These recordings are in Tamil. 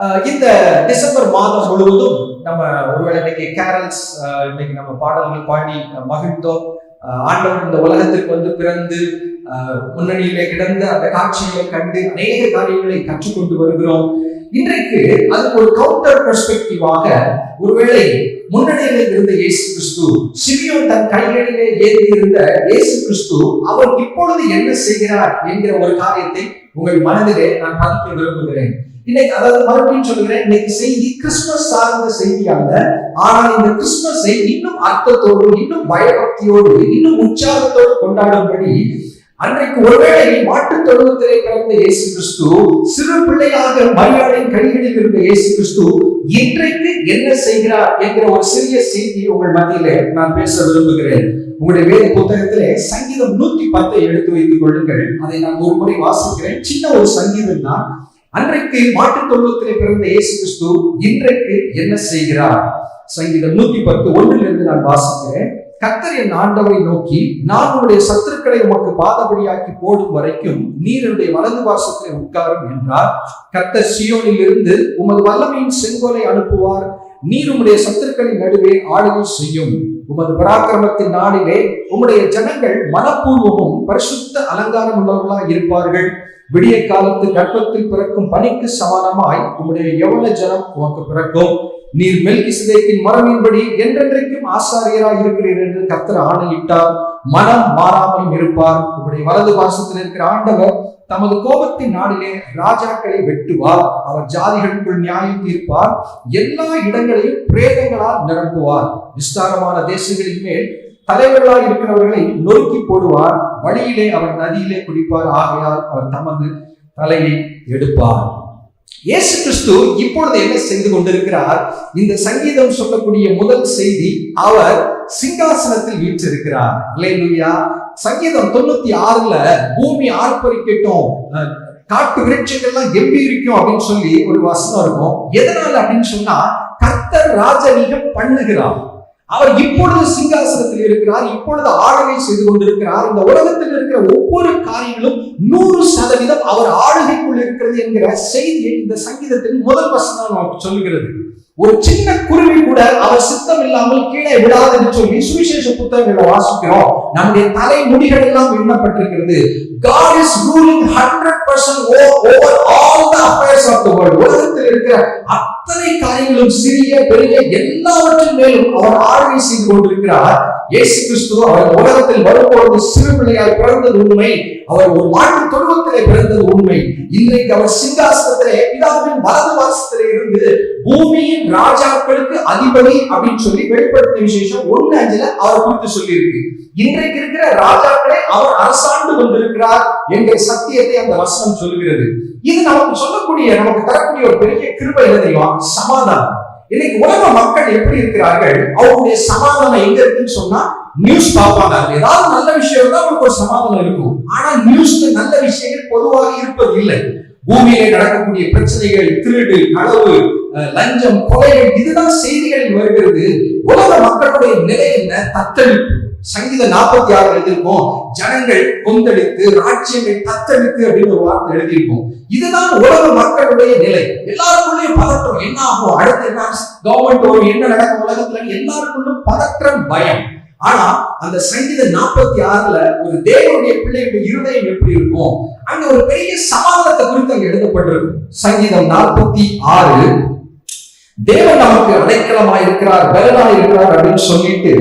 இந்த டிசம்பர் மாதம் முழுவதும் நம்ம ஒருவேளை இன்னைக்கு கேரல்ஸ் இன்னைக்கு நம்ம பாடல்கள் பாடி மகிழ்ந்தோம். ஆண்டவர் இந்த உலகத்திற்கு வந்து பிறந்து முன்னணியிலே கிடந்த அந்த காட்சிகளை கண்டு அநேக காரியங்களை கற்றுக்கொண்டு வருகிறோம். இன்றைக்கு அதுக்கு ஒரு கவுண்டர் பெர்ஸ்பெக்டிவாக, ஒருவேளை முன்னணியிலே இருந்த இயேசு கிறிஸ்து, சிமியோன் தன் கைகளிலே ஏந்தி இருந்த இயேசு கிறிஸ்து, அவர் இப்பொழுது என்ன செய்கிறார் என்கிற ஒரு காரியத்தை உங்கள் மனதிலே நான் பதிக்க விரும்புகிறேன். இன்னைக்கு அதாவது மறுபடியும் சொல்லுகிறேன், இன்னைக்கு செய்தி கிறிஸ்துமஸ் சார்ந்த செய்தியாக, ஆனால் இந்த கிறிஸ்துமஸை இன்னும் அர்த்தத்தோடு, இன்னும் பயபக்தியோடு, இன்னும் உற்சாகத்தோடு கொண்டாடும்படி, அன்றைக்கு ஒருவேளை மாட்டுத் தொழுவத்திலே பிறந்த இயேசு கிறிஸ்து, சிறு பிள்ளையாக மரியாதையின் கைகளில் இருந்த இயேசு கிறிஸ்து இன்றைக்கு என்ன செய்கிறார் என்கிற ஒரு சிறிய செய்தியை உங்கள் மத்தியிலே நான் பேச விரும்புகிறேன். உங்களுடைய வேத புத்தகத்திலே சங்கீதம் 110 எடுத்து வைத்துக் கொள்ளுங்கள். அதை நான் ஒரு முறை வாசிக்கிறேன். சின்ன ஒரு சங்கீதம் தான். அன்றைக்கு மாட்டுத் தொழுவத்திலே பிறந்த இயேசு கிறிஸ்து இன்றைக்கு என்ன செய்கிறார்? சங்கீதம் 110 1 நான் வாசிக்கிறேன். கர்த்தர் என் ஆண்டவரை நோக்கி, நான் உங்களுடைய சத்துருக்களை உமக்கு பாதபடியாக்கி போடும் வரைக்கும் நீர் என்னுடைய வலது பாசத்திலே உட்காரும் என்றார். கர்த்தர் சீயோனில் இருந்து உமது வல்லமையின் செங்கோலை அனுப்புவார். நீர் உம்முடைய சத்துருக்களின் நடுவே ஆளுகை செய்யும். உமது பராக்கிரமத்தின் நாளிலே உம்முடைய ஜனங்கள் மனப்பூர்வமும் பரிசுத்த அலங்காரம் உள்ளவர்களாய் இருப்பார்கள். விடிய காலத்து கர்ப்பத்தில் பிறக்கும் பனிக்கு சமானமாய் உம்முடைய யவன ஜனம் உமக்கு பிறக்கும். நீர் மெல்கிசேதேக்கின் மரபின்படி என்றென்றைக்கும் ஆசாரியராய் இருக்கிறீர் என்று கர்த்தர் ஆணையிட்டார். மனம் மாறாமல் இருப்பார். உம்முடைய வலது பாசத்தில் இருக்கிற ஆண்டவர் தமது கோபத்தின் நாளிலே ராஜாக்களை வெட்டுவார். அவர் ஜாதிகளுக்குள் நியாயம் தீர்ப்பார். எல்லா இடங்களையும் பிரேதங்களால் நிரப்புவார். விஸ்தாரமான தேசங்களின் மேல் தலைவர்களாய் இருக்கிறவர்களை நொறுக்கி போடுவார். வழியிலே அவர் நதியிலே குடிப்பார். ஆகையால் அவர் தமது தலையை எடுப்பார். இயேசு கிறிஸ்து இப்பொழுது என்ன செய்து கொண்டிருக்கிறார்? இந்த சங்கீதம் சொல்லக்கூடிய முதல் செய்தி, அவர் சிங்காசனத்தில் வீற்றிருக்கிறார். அல்லேலூயா. சங்கீதம் 96 பூமி ஆர்ப்பரிக்கட்டும், காட்டு விருட்சங்கள்லாம் கம்பீரிக்கும் அப்படின்னு சொல்லி ஒரு வசனம் இருக்கும். எதனால அப்படின்னு சொன்னா, கர்த்தர் ராஜரீகம் பண்ணுகிறார். அவர் இப்பொழுது சிங்காசனத்தில் இருக்கிறார். இப்பொழுது ஆளுகை செய்து கொண்டிருக்கிறார். இந்த உலகத்தில் இருக்கிற ஒவ்வொரு காரியங்களும் 100% அவர் ஆளுகைக்குள் இருக்கிறது என்கிற செய்தியை இந்த சங்கீதத்தின் முதல் வசனம் நமக்கு சொல்லுகிறது. ஒரு சின்ன குருவி கூட அவர் சித்தம் இல்லாமல் கீழே விடாது என்று சொல்லி சுவிசேஷ புத்தகங்களை வாசிக்கிறோம். நம்முடைய தலைமுடிகள் எல்லாம் எண்ணப்பட்டிருக்கிறது. God is ruling 100% over all the affairs of the world. உலகத்தில் இருக்கிற அத்தனை காரியங்களும், சிறிய பெரிய எல்லாவற்றின் மேலும் அவர் ஆளுகை செய்து கொண்டிருக்கிறார். இயேசு கிறிஸ்து அவர் உலகத்தில் வரும்பொழுது சிறு பிள்ளையால் பிறந்தது உண்மை. அவர் ஒரு மாட்டுத் தொழுவத்திலே பிறந்தது உண்மை. இன்றைக்கு அவர் சிங்காசனத்திலே பிதாவின் வலது பாசத்திலே இருந்து பூமியின் ராஜாக்களுக்கு அதிபதி அப்படின்னு சொல்லி வெளிப்படுத்தின விசேஷம் 1:5 அவர் குறித்து சொல்லி இருக்கு. இன்றைக்கு இருக்கிற ராஜாக்களை அவர் அரசாண்டு கொண்டிருக்கிறார் என்ற சத்தியத்தை அந்த வசனம் சொல்லுகிறது. இது நமக்கு சொல்லக்கூடிய, நமக்கு தரக்கூடிய ஒரு பெரிய கிருபை என்ன தெரியுமா? சமாதானம். இன்னைக்கு உலக மக்கள் எப்படி இருக்கிறார்கள்? அவருடைய சமாதானம் எங்க இருக்குன்னு சொன்னா, நியூஸ் பார்ப்பாங்க. ஏதாவது நல்ல விஷயம் தான் அவங்களுக்கு ஒரு சமாதானம் இருக்கும். ஆனா நியூஸ்ல நல்ல விஷயங்கள் பொதுவாக இருப்பது இல்லை. பூமியிலே நடக்கக்கூடிய பிரச்சனைகள், திருடு, களவு, லஞ்சம், கொலைகள், இதுதான் செய்திகளில் வருகிறது. உலக மக்களுடைய நிலை என்ன? தத்தளிப்பு. சங்கீதம் 46 எழுதியிருக்கோம், ஜனங்கள் கொந்தளித்து, ராஜ்யங்கள் தத்தளித்து அப்படின்னு ஒரு வார்த்தை எழுதியிருக்கோம். இதுதான் உலக மக்களுடைய நிலை. எல்லாருக்குள்ளேயும் பதற்றம். என்ன ஆகும், அடுத்து என்ன கவர்மெண்ட் வரும், என்ன நடக்கும் உலகத்துல, எல்லாருக்குள்ளும் பதற்றம், பயம். ஆனா அந்த சங்கீதம் 46 ஒரு தேவனுடைய பிள்ளையுடைய இருதயம் எப்படி இருக்கும்? அங்க ஒரு பெரிய சமாதானத்தை குறித்து அங்க எழுதப்பட்டிருக்கும். சங்கீதம் 46 தேவன் நமக்கு அடைக்கலமாய் இருக்கிறார், பலனாய் இருக்கிறார் அப்படின்னு சொல்லிட்டு,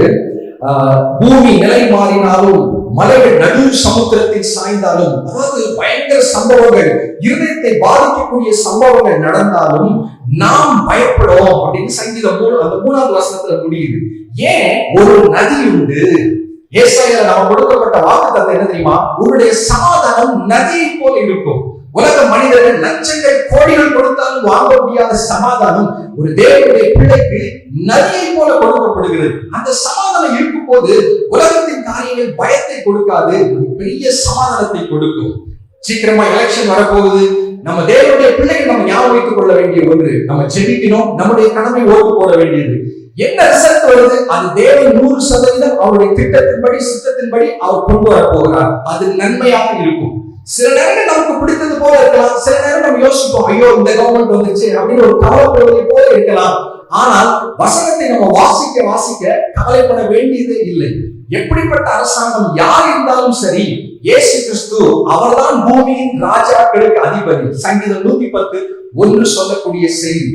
பூமி நிலை மாறினாலும், மலைகள் நடு சமுத்திரத்தில் சாய்ந்தாலும், அதாவது பயங்கர சம்பவங்கள், இருதயத்தை பாதிக்கக்கூடிய சம்பவங்கள் நடந்தாலும் நாம் பயப்படுவோம் அப்படின்னு சங்கீதம் அந்த 3வது வசனத்துல முடியுது. ஏன்? ஒரு நதி உண்டு. ஏசாயால நம்ம கொடுக்கப்பட்ட வாக்குத்தத்தம் என்ன தெரியுமா? உன்னுடைய சமாதானம் நதியை போல இருக்கும். உலக மனிதர்கள் லட்சங்கள் கோடிகள் கொடுத்தாலும் வாங்க முடியாத சமாதானம் ஒரு தேவனுடைய பிள்ளைக்கு நதியை போல கொடுக்கப்படுகிறது. அந்த சமாதானம் இருக்கும் போது உலகத்தின் காரியங்கள் பயத்தை கொடுக்காது, பெரிய சமாதானத்தை கொடுக்கும். சீக்கிரமா எலெக்ஷன் வரப்போகுது. நம்ம தேவனுடைய பிள்ளைகள் நம்ம ஞாபகம் வைத்துக் கொள்ள வேண்டிய ஒன்று, நம்ம ஜெபிக்கணும், நம்முடைய கடமை ஓட்டு போட வேண்டியது. என்ன ரிசல்ட் வருது? அது தேவன் 100% அவருடைய திட்டத்தின்படி, சித்தத்தின்படி அவர் கொண்டு வர போகிறார். அது நன்மையாக இருக்கும். சில நேரங்கள் நமக்கு பிடித்தது போல இருக்கலாம், சில நேரம் நம்ம யோசிப்போம், ஐயோ இந்த கவர்மெண்ட் வந்துச்சு அப்படின்னு ஒரு கவலைப்படுவதை போல இருக்கலாம். ஆனால் வசனத்தை நம்ம வாசிக்க வாசிக்க கவலைப்பட வேண்டியதே இல்லை. எப்படிப்பட்ட அரசாங்கம் யார் இருந்தாலும் சரி, இயேசு கிறிஸ்து அவர்தான் பூமியின் ராஜாக்களுக்கு அதிபதி. சங்கீதம் 110:1 சொல்லக்கூடிய செய்தி.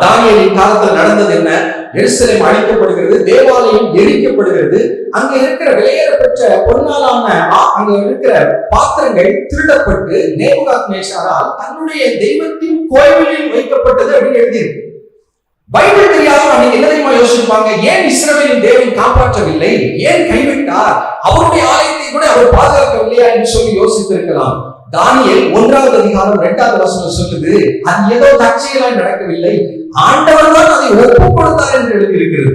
தானியேலின் காலத்தில் நடந்தது என்ன? எருசலேம் அழிக்கப்படுகிறது, தேவாலயம் எரிக்கப்படுகிறது, அங்க இருக்கிற விலையேறப்பெற்ற பொன்னாலான அங்க இருக்கிற பாத்திரங்கள் திருடப்பட்டு நேபுகாத்நேச்சாரால் தன்னுடைய தெய்வத்தின் கோயிலில் வைக்கப்பட்டது அப்படின்னு எழுதியிருக்கு. பைபிள் தெரியாத நீங்க என்னதையுமா யோசிப்பாங்க, ஏன் இஸ்ரவேலின் தேவன் காப்பாற்றவில்லை, ஏன் கைவிட்டார், அவருடைய ஆலயத்தை கூட அவர் பாதுகாக்கவில்லையா என்று சொல்லி யோசித்திருக்கலாம். தானியேல் 1வது அதிகாரம் 2வது வசனம் சொல்லுது, அது ஏதோ தற்செயலாய் நடக்கவில்லை, ஆண்டவர் தான் அதை ஒப்புக் கொடுத்தார் என்று எழுதியிருக்கிறது.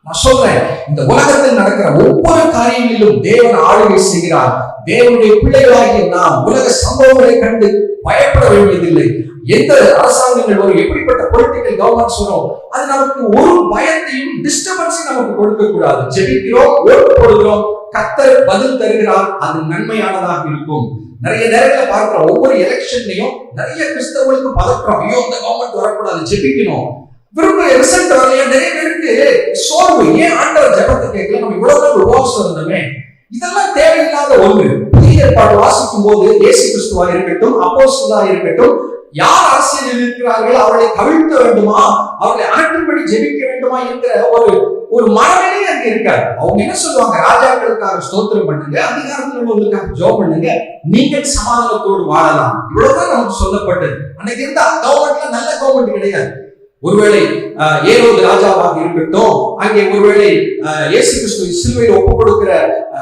நான் சொல்றேன், இந்த உலகத்தில் நடக்கிற ஒவ்வொரு காரியங்களிலும் தேவன் ஆளுகை செய்கிறார். தேவனுடைய பிள்ளைகளாகிய நாம் உலக சம்பவங்களை கண்டு பயப்பட வேண்டியதில்லை. எந்த அரசாங்கங்கள் ஒரு எப்படிப்பட்ட பொலிட்டிக்கல் கவர்மெண்ட்ஸ் வரும், அது நமக்கு ஒரு பயத்தையும் டிஸ்டர்பன்ஸையும் நமக்கு கொடுக்க கூடாது. ஜெபிக்கிறோம், ஓட்டு போடுகிறோம், கர்த்தர் பதில் தருகிறார், அது நன்மையானதாக இருக்கும். நிறைய நேரங்களை பார்க்கிறோம், ஒவ்வொரு எலெக்ஷன்லயும் நிறைய கிறிஸ்தவர்களுக்கு பதற்றம், ஐயோ இந்த கவர்மெண்ட் வரக்கூடாது, ஜெபிக்கணும், விரும்ப ரிசல்ட் வரலையா, நிறைய பேருக்கு சோர்வு, ஏன் ஆண்டவர் ஜெபத்தை கேட்கல, நம்ம இவ்வளவு உபவாசம் இருந்தோமே. இதெல்லாம் தேவையில்லாத ஒன்று. புதிய ஏற்பாடு வாசிக்கும் போது இயேசு கிறிஸ்துவா இருக்கட்டும், அப்போஸ்தலரா இருக்கட்டும், யார் அரசியலில் இருக்கிறார்கள், அவர்களை கவிழ்த்த வேண்டுமா, அவர்களை அகற்றும்படி ஜெபிக்க வேண்டுமா என்கிற ஒரு மனநிலை அங்க இருக்காது. அவங்க என்ன சொல்லுவாங்க, ராஜாக்களுக்காக ஸ்தோத்திரம் பண்ணுங்க, அதிகாரத்தில் உள்ளவர்களுக்காக ஜெபம் பண்ணுங்க, நீங்கள் சமாதானத்தோடு வாழலாம். இவ்வளவுதான் நமக்கு சொல்லப்பட்டது. அன்னைக்கு இருந்த கவர்மெண்ட்ல நல்ல கவர்மெண்ட் கிடையாது. ஒருவேளை ஏரோது ராஜாவாக இருக்கட்டும், அங்கே ஒருவேளை இயேசு கிறிஸ்துவை சிலுவையில் ஒப்புக் கொடுக்கிற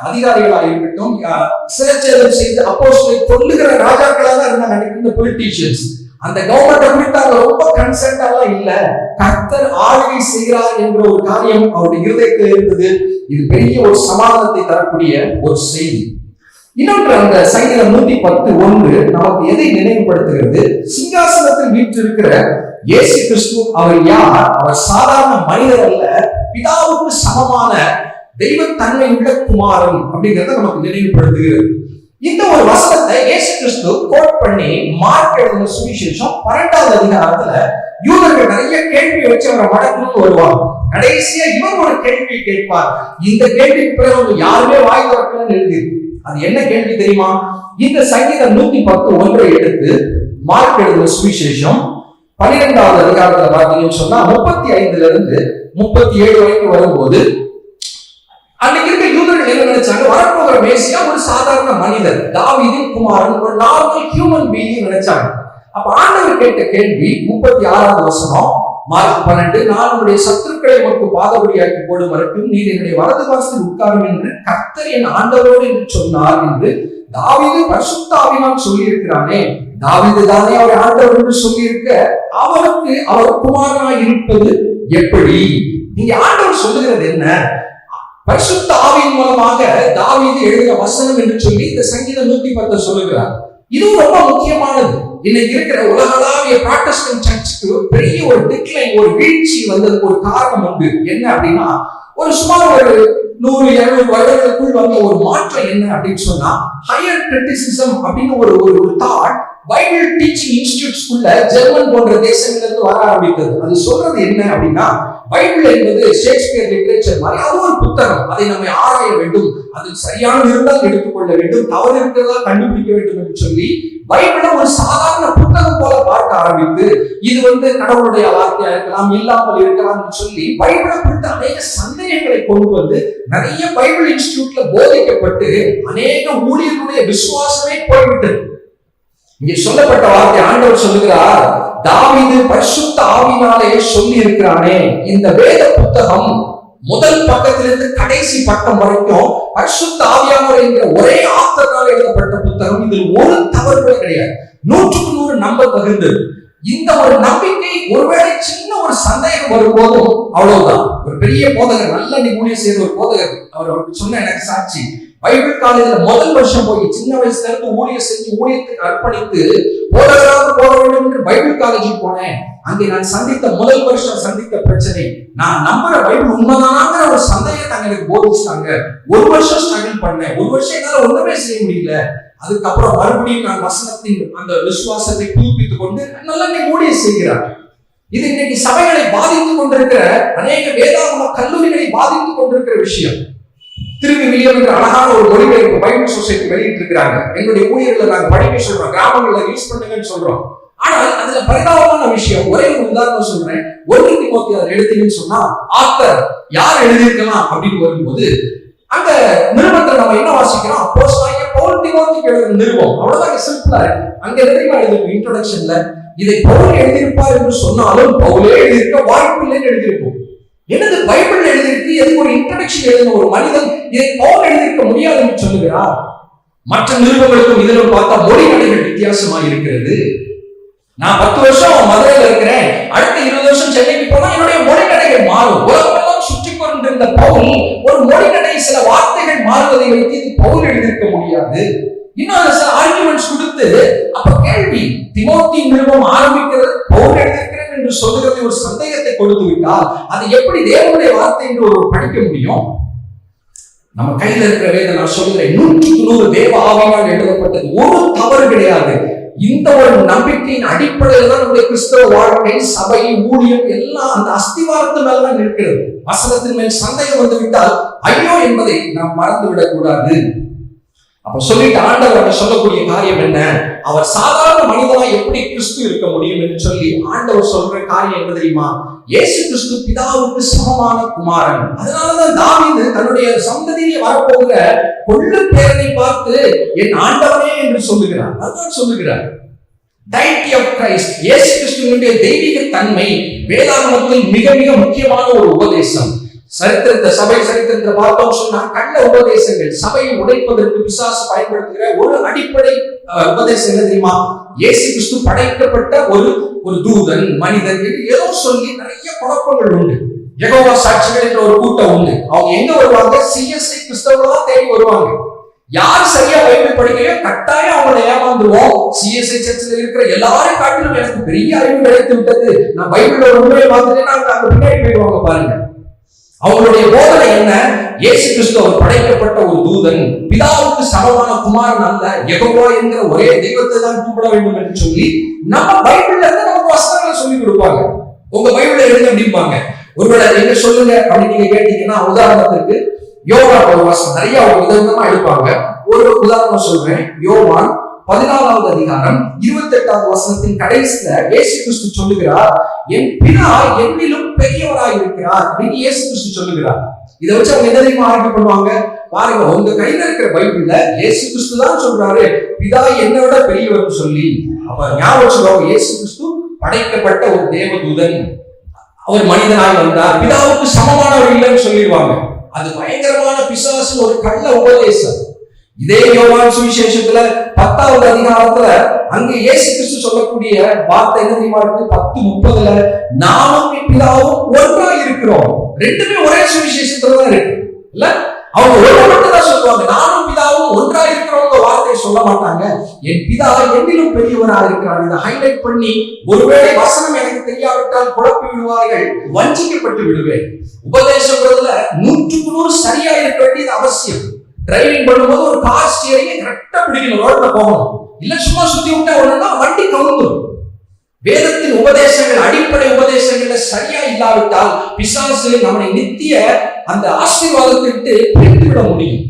அதிகாரிகளாக இருக்கட்டும், சிறைச்சேதம் செய்து அப்போஸ்தலரை கொல்லுகிற ராஜாக்களாக தான் இருந்தாங்க இந்த பொலிட்டீஷியன்ஸ். அந்த கவர்மெண்ட்டை குறித்து அவங்க ரொம்ப கன்சர்ன்டாலாம் இல்ல, கர்த்தர் ஆளுகை செய்கிறார் என்ற ஒரு காரியம் அவருடைய இருதயத்தில் இருந்தது. இது பெரிய ஒரு சமாதானத்தை தரக்கூடிய ஒரு செய்தி. இன்னொன்று, அந்த சங்கீதம் 110:1 நமக்கு எதை நினைவுபடுத்துகிறது? சிங்காசனத்தில் வீற்றிருக்கிற இயேசு கிறிஸ்து அவர் யார்? அவர் சாதாரண மனிதர் அல்ல, பிதாவுக்கு சமமான தெய்வத்தன்மை உள்ள குமாரன் அப்படிங்கறத நமக்கு நினைவுபடுத்துகிறது. இந்த ஒரு வசனத்தை இயேசு கிறிஸ்து கோட் பண்ணி மார்க் எழுதின சுவிசேஷம் 12வது அதிகாரத்துல யூதர்கள் நிறைய கேள்வி வச்சு அவரை மடக்கணும்னு வருவாங்க. கடைசியா இவர் ஒரு கேள்வி கேட்பார். இந்த கேள்விக்கு பிறகு யாருமே வாய் திறக்கலன்னு எழுதி. அது என்ன கேள்வி தெரியுமா? இந்த சங்கீதம் 110:1 எடுத்து மார்க் எழுதின சுவிசேஷம் 12வது அதிகாரத்துல பார்த்தீங்கன்னு சொன்னா 35 இருந்து 37 வரைக்கும் வரும்போது, அன்னைக்கு இருக்க யூதர்கள் என்ன நினைச்சாங்க, வரப்போகிற மேசியா ஒரு சாதாரண மனிதர், தாவீதின் குமாரன், ஒரு நார்மல் ஹியூமன் பீயிங் நினைச்சாங்க. அப்ப ஆண்டவர் கேட்ட கேள்வி 36வது வசனம், மார்க் 12, நான் உடைய சத்துருக்களை உனக்கு பாதபடியாக்கி போடும் வரைக்கும் நீர் என்னுடைய வலது பாசத்தில் உட்காரும் என்று கர்த்தர் என் ஆண்டவரோடு என்று சொன்னார் என்று தாவீது பரிசுத்த ஆவியினால் சொல்லி இருக்கிறானே. தாவீது தானே அவர் ஆண்டவர் என்று சொல்லி இருக்க, அவருக்கு அவர் குமாரனாய் இருப்பது எப்படி? நீங்க ஆண்டவர் சொல்லுகிறது என்ன? பரிசுத்த ஆவியின் மூலமாக தாவீது எழுதின வசனம் என்று சொல்லி இந்த சங்கீதம் 110 சொல்லுகிறார். இது ரொம்ப முக்கியமானது. இன்னைக்கு இருக்கிற உலகளாவிய புராட்டஸ்டன்ட் சர்ச்சுக்கு பெரிய ஒரு டிக்ளைன், ஒரு வீழ்ச்சி வந்ததுக்கு ஒரு காரணம் உண்டு. என்ன அப்படின்னா, சுமார் ஒரு 100-200 வருடங்களுக்குள் வந்த ஒரு மாற்றம் என்ன அப்படின்னு சொன்னா, ஹையர் கிரிட்டிசிசம் அப்படின்னு ஒரு தாட் பைபிள் டீச்சிங் இன்ஸ்டிடியூட்ஸ்குள்ள ஜெர்மன் போன்ற தேசங்களிலிருந்து வர ஆரம்பித்தது. அது சொல்றது என்ன அப்படின்னா, பைபிள் என்பது ஷேக்ஸ்பியர் லிட்டரேச்சர் மாதிரி அது ஒரு புத்தகம், அதை நம்ம ஆராய வேண்டும், அது சரியான இருந்தால் எடுத்துக்கொள்ள வேண்டும், தவறு இருக்கிறதா கண்டுபிடிக்க வேண்டும் என்று சொல்லி பைபிளை ஒரு சாதாரண புத்தகம் போல பார்க்க ஆரம்பித்து, இது கடவுளுடைய வார்த்தையா இருக்கலாம், இல்லாமல் இருக்கலாம் சொல்லி பைபிளை குறித்து அநேக சந்தேகங்களை கொண்டு வந்து நிறைய பைபிள் இன்ஸ்டிடியூட்ல போதிக்கப்பட்டு அநேக ஊழியர்களுடைய விசுவாசமே போய்விட்டது. இங்கே சொல்லப்பட்ட வார்த்தை ஆண்டவர் சொல்லுகிறார், தாவீது பரிசுத்த ஆவியினாலே சொல்லி இருக்கிறானே. இந்த வேத புத்தகம் முதல் பக்கத்திலிருந்து கடைசி பக்கம் வரைக்கும் பரிசுத்த ஆவியானவர் என்கிற ஒரே ஆத்தரால் எழுதப்பட்ட புத்தகம். இதில் ஒரு தவறு கிடையாது, 100க்கு 100 நம்ப தகுந்தது. இந்த ஒரு நம்பிக்கை, ஒருவேளை சின்ன ஒரு சந்தேகம் வரும்போதும் அவ்வளவுதான். ஒரு பெரிய போதகர், நல்ல ஊழியம் செய்த ஒரு போதகர், அவருக்கு சொன்ன எனக்கு சாட்சி, பைபிள் காலேஜ்ல முதல் வருஷம் போய் சின்ன வயசுல இருந்து ஊழியம் செஞ்சு ஊழியத்துக்கு அர்ப்பணித்து போதகராக போக வேண்டும் என்று பைபிள் காலேஜுக்கு போனேன். அங்கே நான் சந்தித்த முதல் வருஷம் சந்தித்த பிரச்சனை, நான் நம்புற பைபிள் உண்மைதானாங்கிற ஒரு சந்தேகத்தை எனக்கு போதிச்சாங்க. ஒரு வருஷம் ஸ்ட்ரகிள் பண்ணேன், ஒரு வருஷம் என்னால ஒண்ணுமே செய்ய முடியல. அதுக்கப்புறம் மறுபடியும் நான் வசனத்தின் அந்த விசுவாசத்தை புதுப்பித்துக் கொண்டு நல்லா ஊழிய செய்கிறார். இது இன்னைக்கு சபைகளை பாதித்துக் கொண்டிருக்கிற, அநேக வேதாகம கல்லூரிகளை பாதித்துக் கொண்டிருக்கிற விஷயம். திரும்பி வில்லியம் என்ற அழகான ஒரு மொழிபெயர்ப்பு பைபிள் சொசைட்டி வெளியிட்டு இருக்கிறாங்க. எங்களுடைய ஊழியர்களை நாங்க படிக்க சொல்றோம், கிராமங்களில் யூஸ் பண்ணுங்கன்னு சொல்றோம். ஆனால் அதுல பரிதாபமான விஷயம், ஒரே ஒரு உதாரணம் சொல்றேன். 1 தீமோத்தேயு எடுத்தீங்கன்னு சொன்னா ஆத்தர் யார் எழுதியிருக்கலாம் அப்படின்னு வரும்போது, அந்த நிருபத்தை நம்ம என்ன வாசிக்கிறோம்? அப்போஸ்தலனாகிய பவுல் தீமோத்தேயுக்கு எழுதின நிருபம். அவ்வளவுதான், சிம்பிளா இருக்கு. அங்க எதுவுமே எழுதிருக்கும் இன்ட்ரோடக்ஷன்ல, இதை பவுல் எழுதியிருப்பார் என்று சொன்னாலும் பவுலே எழுதியிருக்க வாய்ப்பு இல்லைன்னு எழுதியிருக்கும். என்னது பைபிள் எழுதியிருக்கு, எதுக்கு ஒரு இன்ட்ரோடக்ஷன் எழுதின ஒரு மனிதன் இதை பவுல் எழுதியிருக்க முடியாதுன்னு சொல்லுகிறார். மற்ற நிருபங்களுக்கும் இதிலும் பார்த்தா மொழி நடைகள் வித்தியாசமா இருக்கிறது. நான் 10 வருஷம் மதுரையில் இருக்கிறேன், அடுத்த 20 வருஷம் சென்னைக்கு போனா என்னுடைய மொழி நடைகள் மாறும். உலகமெல்லாம் சுற்றி கொண்டிருந்த பவுல் ஒரு மொழி நடை, சில வார்த்தைகள் மாறுவதை வைத்து இது பவுல் எழுதியிருக்க முடியாது. இன்னும் சில ஆர்குமெண்ட்ஸ் கொடுத்து, அப்ப கேள்வி, தீமோத்தேயு நிருபம் ஆரம்பிக்கிறது பவுல் எழுதியிருக்கிறேன் என்று சொல்லுகிறது ஒரு சந்தேகத்தை கொடுத்து விட்டால் அது எப்படி தேவனுடைய வார்த்தை என்று ஒரு படிக்க முடியும்? நம்ம கையில இருக்கிற வேதம், நான் சொல்கிறேன், 100க்கு 100 தேவ ஆவியால் எழுதப்பட்டது, ஒரு தவறு கிடையாது. இந்த ஒரு நம்பிக்கையின் அடிப்படையில் தான் நம்முடைய கிறிஸ்தவ வாழ்க்கை, சபை, ஊழியம் எல்லாம் அந்த அஸ்திவாரத்து மேலதான் இருக்கிறது. வசனத்தின் மேல் சந்தேகம் வந்து விட்டால் ஐயோ என்பதை நாம் மறந்து விடக் கூடாது. அப்ப சொல்லிட்டு ஆண்டவர் சொல்லக்கூடிய காரியம் என்ன? அவர் சாதாரண மனிதனா எப்படி கிறிஸ்து இருக்க முடியும் என்று சொல்லி ஆண்டவர் சொல்ற காரியம் என்ன தெரியுமா? இயேசு கிறிஸ்து பிதாவுக்கு சமமான குமாரன். அதனாலதான் தாவீது தன்னுடைய சந்ததியிலே வரப்போகிற கொள்ளு பேரனை பார்த்து என் ஆண்டவனே என்று சொல்லுகிறார். அதான் சொல்லுகிறார். டைட்டி ஆஃப் கிரைஸ்ட், இயேசு கிறிஸ்துவினுடைய தெய்வீக தன்மை வேதாகமத்தில் மிக மிக முக்கியமான ஒரு உபதேசம். சரித்திரத்தை, சபை சரித்திரத்தை பார்த்தோம் சொன்னா கள்ள உபதேசங்கள், சபையை உடைப்பதற்கு பிசாசு பயன்படுத்துகிற ஒரு அடிப்படை உபதேசம் என்ன தெரியுமா? இயேசு கிறிஸ்து படைக்கப்பட்ட ஒரு தூதன், மனிதன் என்று ஏதோ சொல்லி நிறைய குழப்பங்கள் உண்டு. யெகோவா சாட்சிகள் என்ற ஒரு கூட்டம் உண்டு. அவங்க எங்க வருவாங்க? சிஎஸ்ஐ கிறிஸ்தவர்களா தேடி வருவாங்க. யார் சரியா பைபிள் படிக்கலையோ கட்டாயம் அவங்களை ஏமாந்துருவோம். சிஎஸ்ஐ சர்ச்சில் இருக்கிற எல்லாரும் காட்டிலும் எனக்கு பெரிய அறிவு கிடைத்து விட்டது, நான் பைபிளோட உண்மையை பார்த்துட்டேன்னா அங்க பின்னாடி போயிடுவாங்க. பாருங்க, அவங்களுடைய போதனை என்ன? இயேசு கிறிஸ்து அவர் படைக்கப்பட்ட ஒரு தூதன், பிதாவுக்கு சமமான குமாரன் அல்ல, யெகோவா என்கிற ஒரே தெய்வத்தை தான் கும்பிட வேண்டும் என்று சொல்லி நம்ம பைபிள்ல இருந்து நமக்கு வசனங்களை சொல்லி கொடுப்பாங்க. உங்க பைபிள்ல எழுத அப்படிம்பாங்க. ஒருவேளை நீங்க சொல்லுங்க அப்படின்னு நீங்க கேட்டீங்கன்னா, உதாரணத்துக்கு யோவான் ஒரு வசனம், நிறைய விதவிதமா எடுப்பாங்க. ஒரு உதாரணம் சொல்றேன். யோவான் 14வது அதிகாரம் 28வது வசனத்தின் கடைசியில இயேசு கிறிஸ்து சொல்லுகிறார், என் பிதா என்னிலும் பெரியவராய் இருக்கிறார் அப்படின்னு இயேசு கிறிஸ்து சொல்லுகிறார். இதை வச்சு அவங்க என்ன தெரியுமா ஆர்கியூ பண்ணுவாங்க? பாருங்க, உங்க கையில இருக்கிற பைபிள்ல இயேசு கிறிஸ்து தான் சொல்றாரு பிதா என்னை விட பெரியவர் சொல்லி. அப்ப ஞாபகம் சொல்லுவாங்க, இயேசு கிறிஸ்து படைக்கப்பட்ட ஒரு தேவதூதன், அவர் மனிதனாக வந்தார், பிதாவுக்கு சமமானவர் இல்லைன்னு சொல்லிடுவாங்க. அது பயங்கரமான பிசாசு ஒரு கள்ள உபதேசம். இதே யோவான் சுவிசேஷத்துல 10வது அதிகாரத்துல அங்கே இயேசு கிறிஸ்து சொல்லக்கூடிய வார்த்தை என்ன தெரியுமா இருக்கு? 10:30 நானும் பிதாவும் ஒன்றாய் இருக்கிறோம். ரெண்டுமே ஒரே சுவிசேஷத்துல தான் இருக்கு இல்ல? அவங்க ஒன்று மட்டும் தான் சொல்லுவாங்க, நானும் பிதாவும் ஒன்றாய் இருக்கிறவங்க வார்த்தையை சொல்ல மாட்டாங்க. என் பிதா என்னிலும் பெரியவராக இருக்கிறார். இதை ஹைலைட் பண்ணி, ஒருவேளை வசனம் எனக்கு தெரியாவிட்டால் குழப்பி விடுவார்கள், வஞ்சிக்கப்பட்டு விடுவேன். உபதேசத்துல 100க்கு 100 சரியா இருக்க வேண்டியது அவசியம். டிரைவிங் பண்ணும்போது ஒரு கார் ஸ்டியரிங்கை கரெக்டா பிடிக்கணும், ரோட்ல போகணும். இல்ல சும்மா சுத்தி விட்டா ஒண்ணுன்னா வண்டி கவுந்துடும். வேதத்தின் உபதேசங்கள், அடிப்படை உபதேசங்கள்ல சரியா இல்லாவிட்டால் பிசாசு நம்மை நித்திய அந்த ஆசீர்வாதத்தை விட்டு பிரித்து விட முடியும்.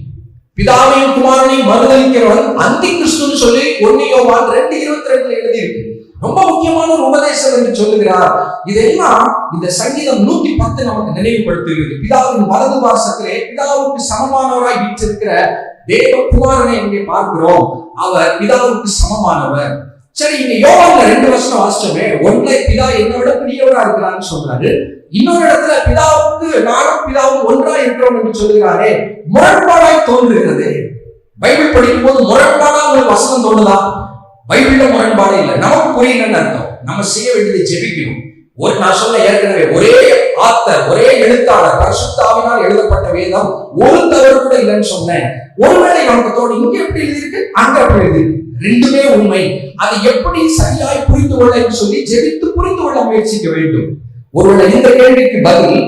பிதாவையும் குமாரனையும் மறுதலிக்கிறவன் அந்தி கிறிஸ்துன்னு சொல்லி 1 யோவான் 2:22 எழுதியிருக்கு. ரொம்ப முக்கியமான ஒரு உபதேசம் என்று சொல்லுகிறார். இதெல்லாம் இந்த சங்கீதம் 110 நமக்கு நினைவுபடுத்துகிறது. பிதாவின் வலது பாசத்திலே பிதாவுக்கு சமமானவராய் வீற்றிருக்கிற தேவகுமாரனை எங்கே பார்க்கிறோம். அவர் பிதாவுக்கு சமமானவர். சரி, இங்க யோவான்ல 2 வசனம் வாசிச்சோமே. ஒன்றை பிதா என்னை விட பெரியவரா இருக்கிறான்னு சொல்றாரு, இன்னொரு இடத்துல பிதாவுக்கு நானும் பிதாவும் ஒன்றா இருக்கிறோம் என்று சொல்லுகிறாரே. முரண்பாடாய் தோன்றுகிறது. பைபிள் படிக்கும் போது முரண்பாடா ஒரு வசனம் தோணுதா? பைபிள்ல முரண்பாடு இல்லை. நமக்கு புரியலன்னு அர்த்தம். நம்ம செய்ய வேண்டியதை ஜெபிக்கணும். நான் சொல்ல ஏற்கனவே ஒரே ஆத்தர், ஒரே எழுத்தாளர், பரிசுத்த ஆவியினால் எழுதப்பட்ட வேதம் ஒரு தவறு கூட இல்லைன்னு சொன்னேன். ஒருவேளை நமக்கு தோணும், இங்க எப்படி எழுதியிருக்கு, அங்க எப்படி எழுதியிருக்கு, ரெண்டுமே உண்மை. அதை எப்படி சரியாய் புரிந்து கொள்ள என்று சொல்லி ஜெபித்து புரிந்து கொள்ள முயற்சிக்க வேண்டும். ஒருவேளை இந்த கேள்விக்கு பதில்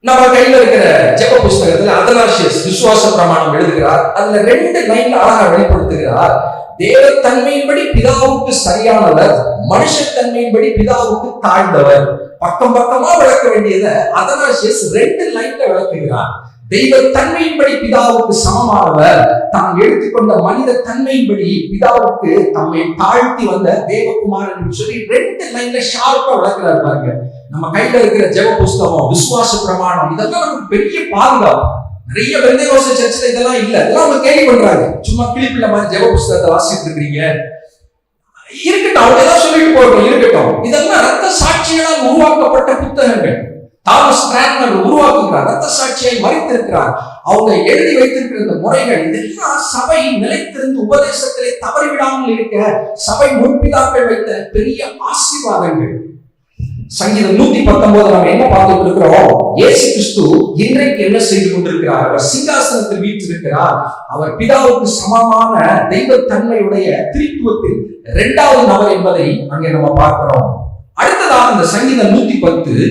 நம்ம கையில இருக்கிற ஜெப புஸ்தகத்துல அதனாசியஸ் விசுவாச பிரமாணம் எழுதுகிறார். அதுல 2 லைன்ல அழகா வெளிப்படுத்துகிறார். தேவத்தன்மையின்படி பிதாவுக்கு சரியானவர், மனுஷத்தன்மையின்படி பிதாவுக்கு தாழ்ந்தவர். பக்கம் பக்கமா விளக்க வேண்டியதை அதனாசியஸ் 2 லைன்ல விளக்குகிறார். தெய்வ தன்மையின்படி பிதாவுக்கு சமமானவர், தான் எடுத்துக்கொண்ட மனித தன்மையின்படி பிதாவுக்கு தம்மை தாழ்த்தி வந்த தேவகுமாரன் சொல்லி 2 லைன்ல ஷார்ப்பா விளக்குறாரு பாருங்க. நம்ம கையில இருக்கிற ஜெப புஸ்தகம், விசுவாச பிரமாணம், இதெல்லாம் நமக்கு பெரிய பாதுகாப்பு. நிறைய பெந்தேகோஸ்தே சர்ச்சில் இதெல்லாம் இல்ல, இதெல்லாம் அவங்க கேள்வி பண்றாங்க. சும்மா கிளிப்பிள்ள மாதிரி ஜெப புஸ்தகத்தை வாசிட்டு இருக்கிறீங்க, இருக்கட்டும், அவங்க ஏதாவது சொல்லிட்டு போறோம், இருக்கட்டும். இதெல்லாம் ரத்த சாட்சிகளால் உருவாக்கப்பட்ட புத்தகங்கள். தாமஸ் கிரான்மர் உருவாக்குகிறார், ரத்த சாட்சியை மறைத்திருக்கிறார். அவங்க எழுதி வைத்திருக்கிற இந்த முறைகள் இதெல்லாம் சபை நிலைத்திருந்து உபதேசத்திலே தவறிவிடாமல் இருக்க சபை முற்பிதாக்கள் வைத்த பெரிய ஆசீர்வாதங்கள். சங்கீதம் 119 நம்ம என்ன பார்த்துட்டு இருக்கிறோம்? இயேசு கிறிஸ்து இன்றைக்கு என்ன செய்து கொண்டிருக்கிறார்? அவர் சிங்காசனத்தில் வீற்றிருக்கிறார். அவர் பிதாவுக்கு சமமான தெய்வ தன்மையுடைய திரித்துவத்தில் 2வது நபர் என்பதை அங்கே நம்ம பார்க்கிறோம். அடுத்ததாக இந்த சங்கீதம் 110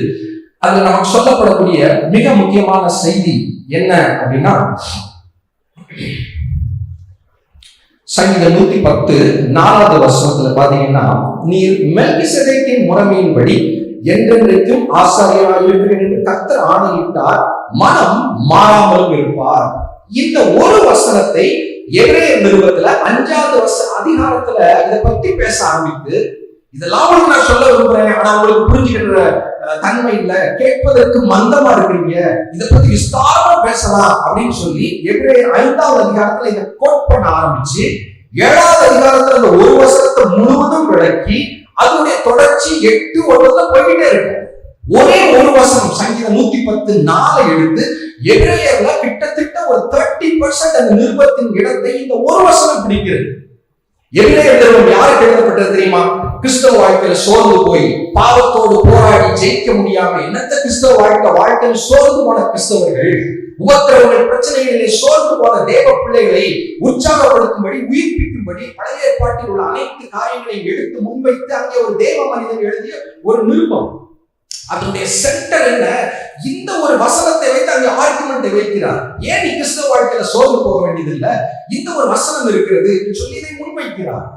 அதுல நமக்கு சொல்லப்படக்கூடிய மிக முக்கியமான செய்தி என்ன அப்படின்னா, சங்கீதம் 110 4வது வசனத்துல பாத்தீங்கன்னா, நீர் மெல்கிசேதேக்கின் முறைமையின்படி என்றென்றைக்கும் ஆசாரியராக இருக்கிறேன் என்று கர்த்தர் ஆணையிட்டார், மனம் மாறாமலும் இருப்பார். இந்த ஒரு வசனத்தை எபிரேயர் நிருபத்துல 5வது அதிகாரத்துல இதை பத்தி பேச ஆரம்பித்து, இதெல்லாம் உங்களுக்கு நான் சொல்ல விரும்புறேன், ஆனா உங்களுக்கு புரிஞ்சுக்கிற தன்மை இல்ல, கேட்பதற்கு மந்தமா இருக்கிறீங்க, இதை பத்தி விஸ்தாரமா பேசலாம் அப்படின்னு சொல்லி எபிரேயர் 5வது அதிகாரத்துல இதை கோட் பண்ண ஆரம்பிச்சு 7வது அதிகாரத்துல அந்த ஒரு வசனத்தை முழுவதும் விளக்கி அதனுடைய தொடர்ச்சி 8-9 போய்கிட்டே இருக்கு. ஒரே ஒரு வசனம் சங்கீதம் 110 எடுத்து எபிரேயர்ல கிட்டத்தட்ட ஒரு 30% அந்த நிருபத்தின் இடத்தை இந்த ஒரு வசனம் பிடிக்கிறது. எபிரேயர் நிருபம் யாருக்கு எழுதப்பட்டது தெரியுமா? கிறிஸ்தவ வாழ்க்கையில சோர்ந்து போய் பாவத்தோடு போராடி ஜெயிக்க முடியாம என்னத்த கிறிஸ்தவ வாழ்க்கையில் சோர்ந்து போன கிறிஸ்தவர்கள், உபத்திரவங்கள் பிரச்சனைகளிலே சோர்ந்து போன தேவ பிள்ளைகளை உற்சாகப்படுத்தும்படி உயிர்ப்பிக்கும்படி பழைய ஏற்பாட்டில் உள்ள அனைத்து காரியங்களையும் எடுத்து முன்வைத்து அங்கே ஒரு தேவ மனிதன் எழுதிய ஒரு நிருபம். அதனுடைய சென்டர் என்ன? இந்த ஒரு வசனத்தை வைத்து அங்கே ஆர்குமெண்ட்டை வைக்கிறார். ஏன் நீ கிறிஸ்தவ வாழ்க்கையில சோர்ந்து போக வேண்டியதில்லை, இந்த ஒரு வசனம் இருக்கிறது சொல்லி இதை முன்வைக்கிறார்.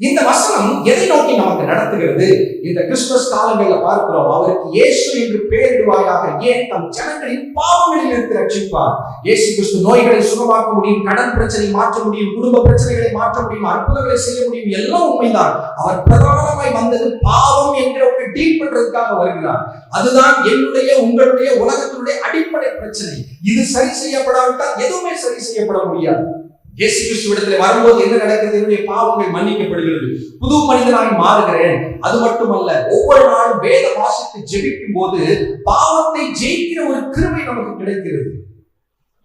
இந்த வசனம் எதை நோக்கி நமக்கு நடத்துகிறது? இந்த கிறிஸ்துமஸ் காலங்கள்ல பார்க்கிறோம், அவருக்கு இயேசு என்று பெயரிடுவாயாக, ஏன் தம் ஜனங்களின் பாவங்களில் இருந்து ரட்சிப்பார். இயேசு கிறிஸ்து நோய்களை சுகமாக்க முடியும், கடன் பிரச்சனை மாற்ற முடியும், குடும்ப பிரச்சனைகளை மாற்ற முடியும், அற்புதங்களை செய்ய முடியும், எல்லாம் உண்மைதான். அவர் பிரதானமாய் வந்தது பாவம் என்ற ஒரு டீல் பண்றதுக்காக வருகிறார். அதுதான் என்னுடைய உங்களுடைய உலகத்தினுடைய அடிப்படை பிரச்சனை. இது சரி செய்யப்படாவிட்டால் எதுவுமே சரி செய்யப்பட முடியாது. இயேசு கிறிஸ்துவிடத்துல வரும்போது என்ன நடக்கிறது? என்னுடைய பாவங்கள் மன்னிக்கப்படுகிறது, புது மனிதனாக மாறுகிறேன். அது மட்டுமல்ல, ஒவ்வொரு நாளும் வேத வாசித்து ஜெபிக்கும் போது பாவத்தை ஜெயிக்கிற ஒரு கிருபை நமக்கு கிடைக்கிறது.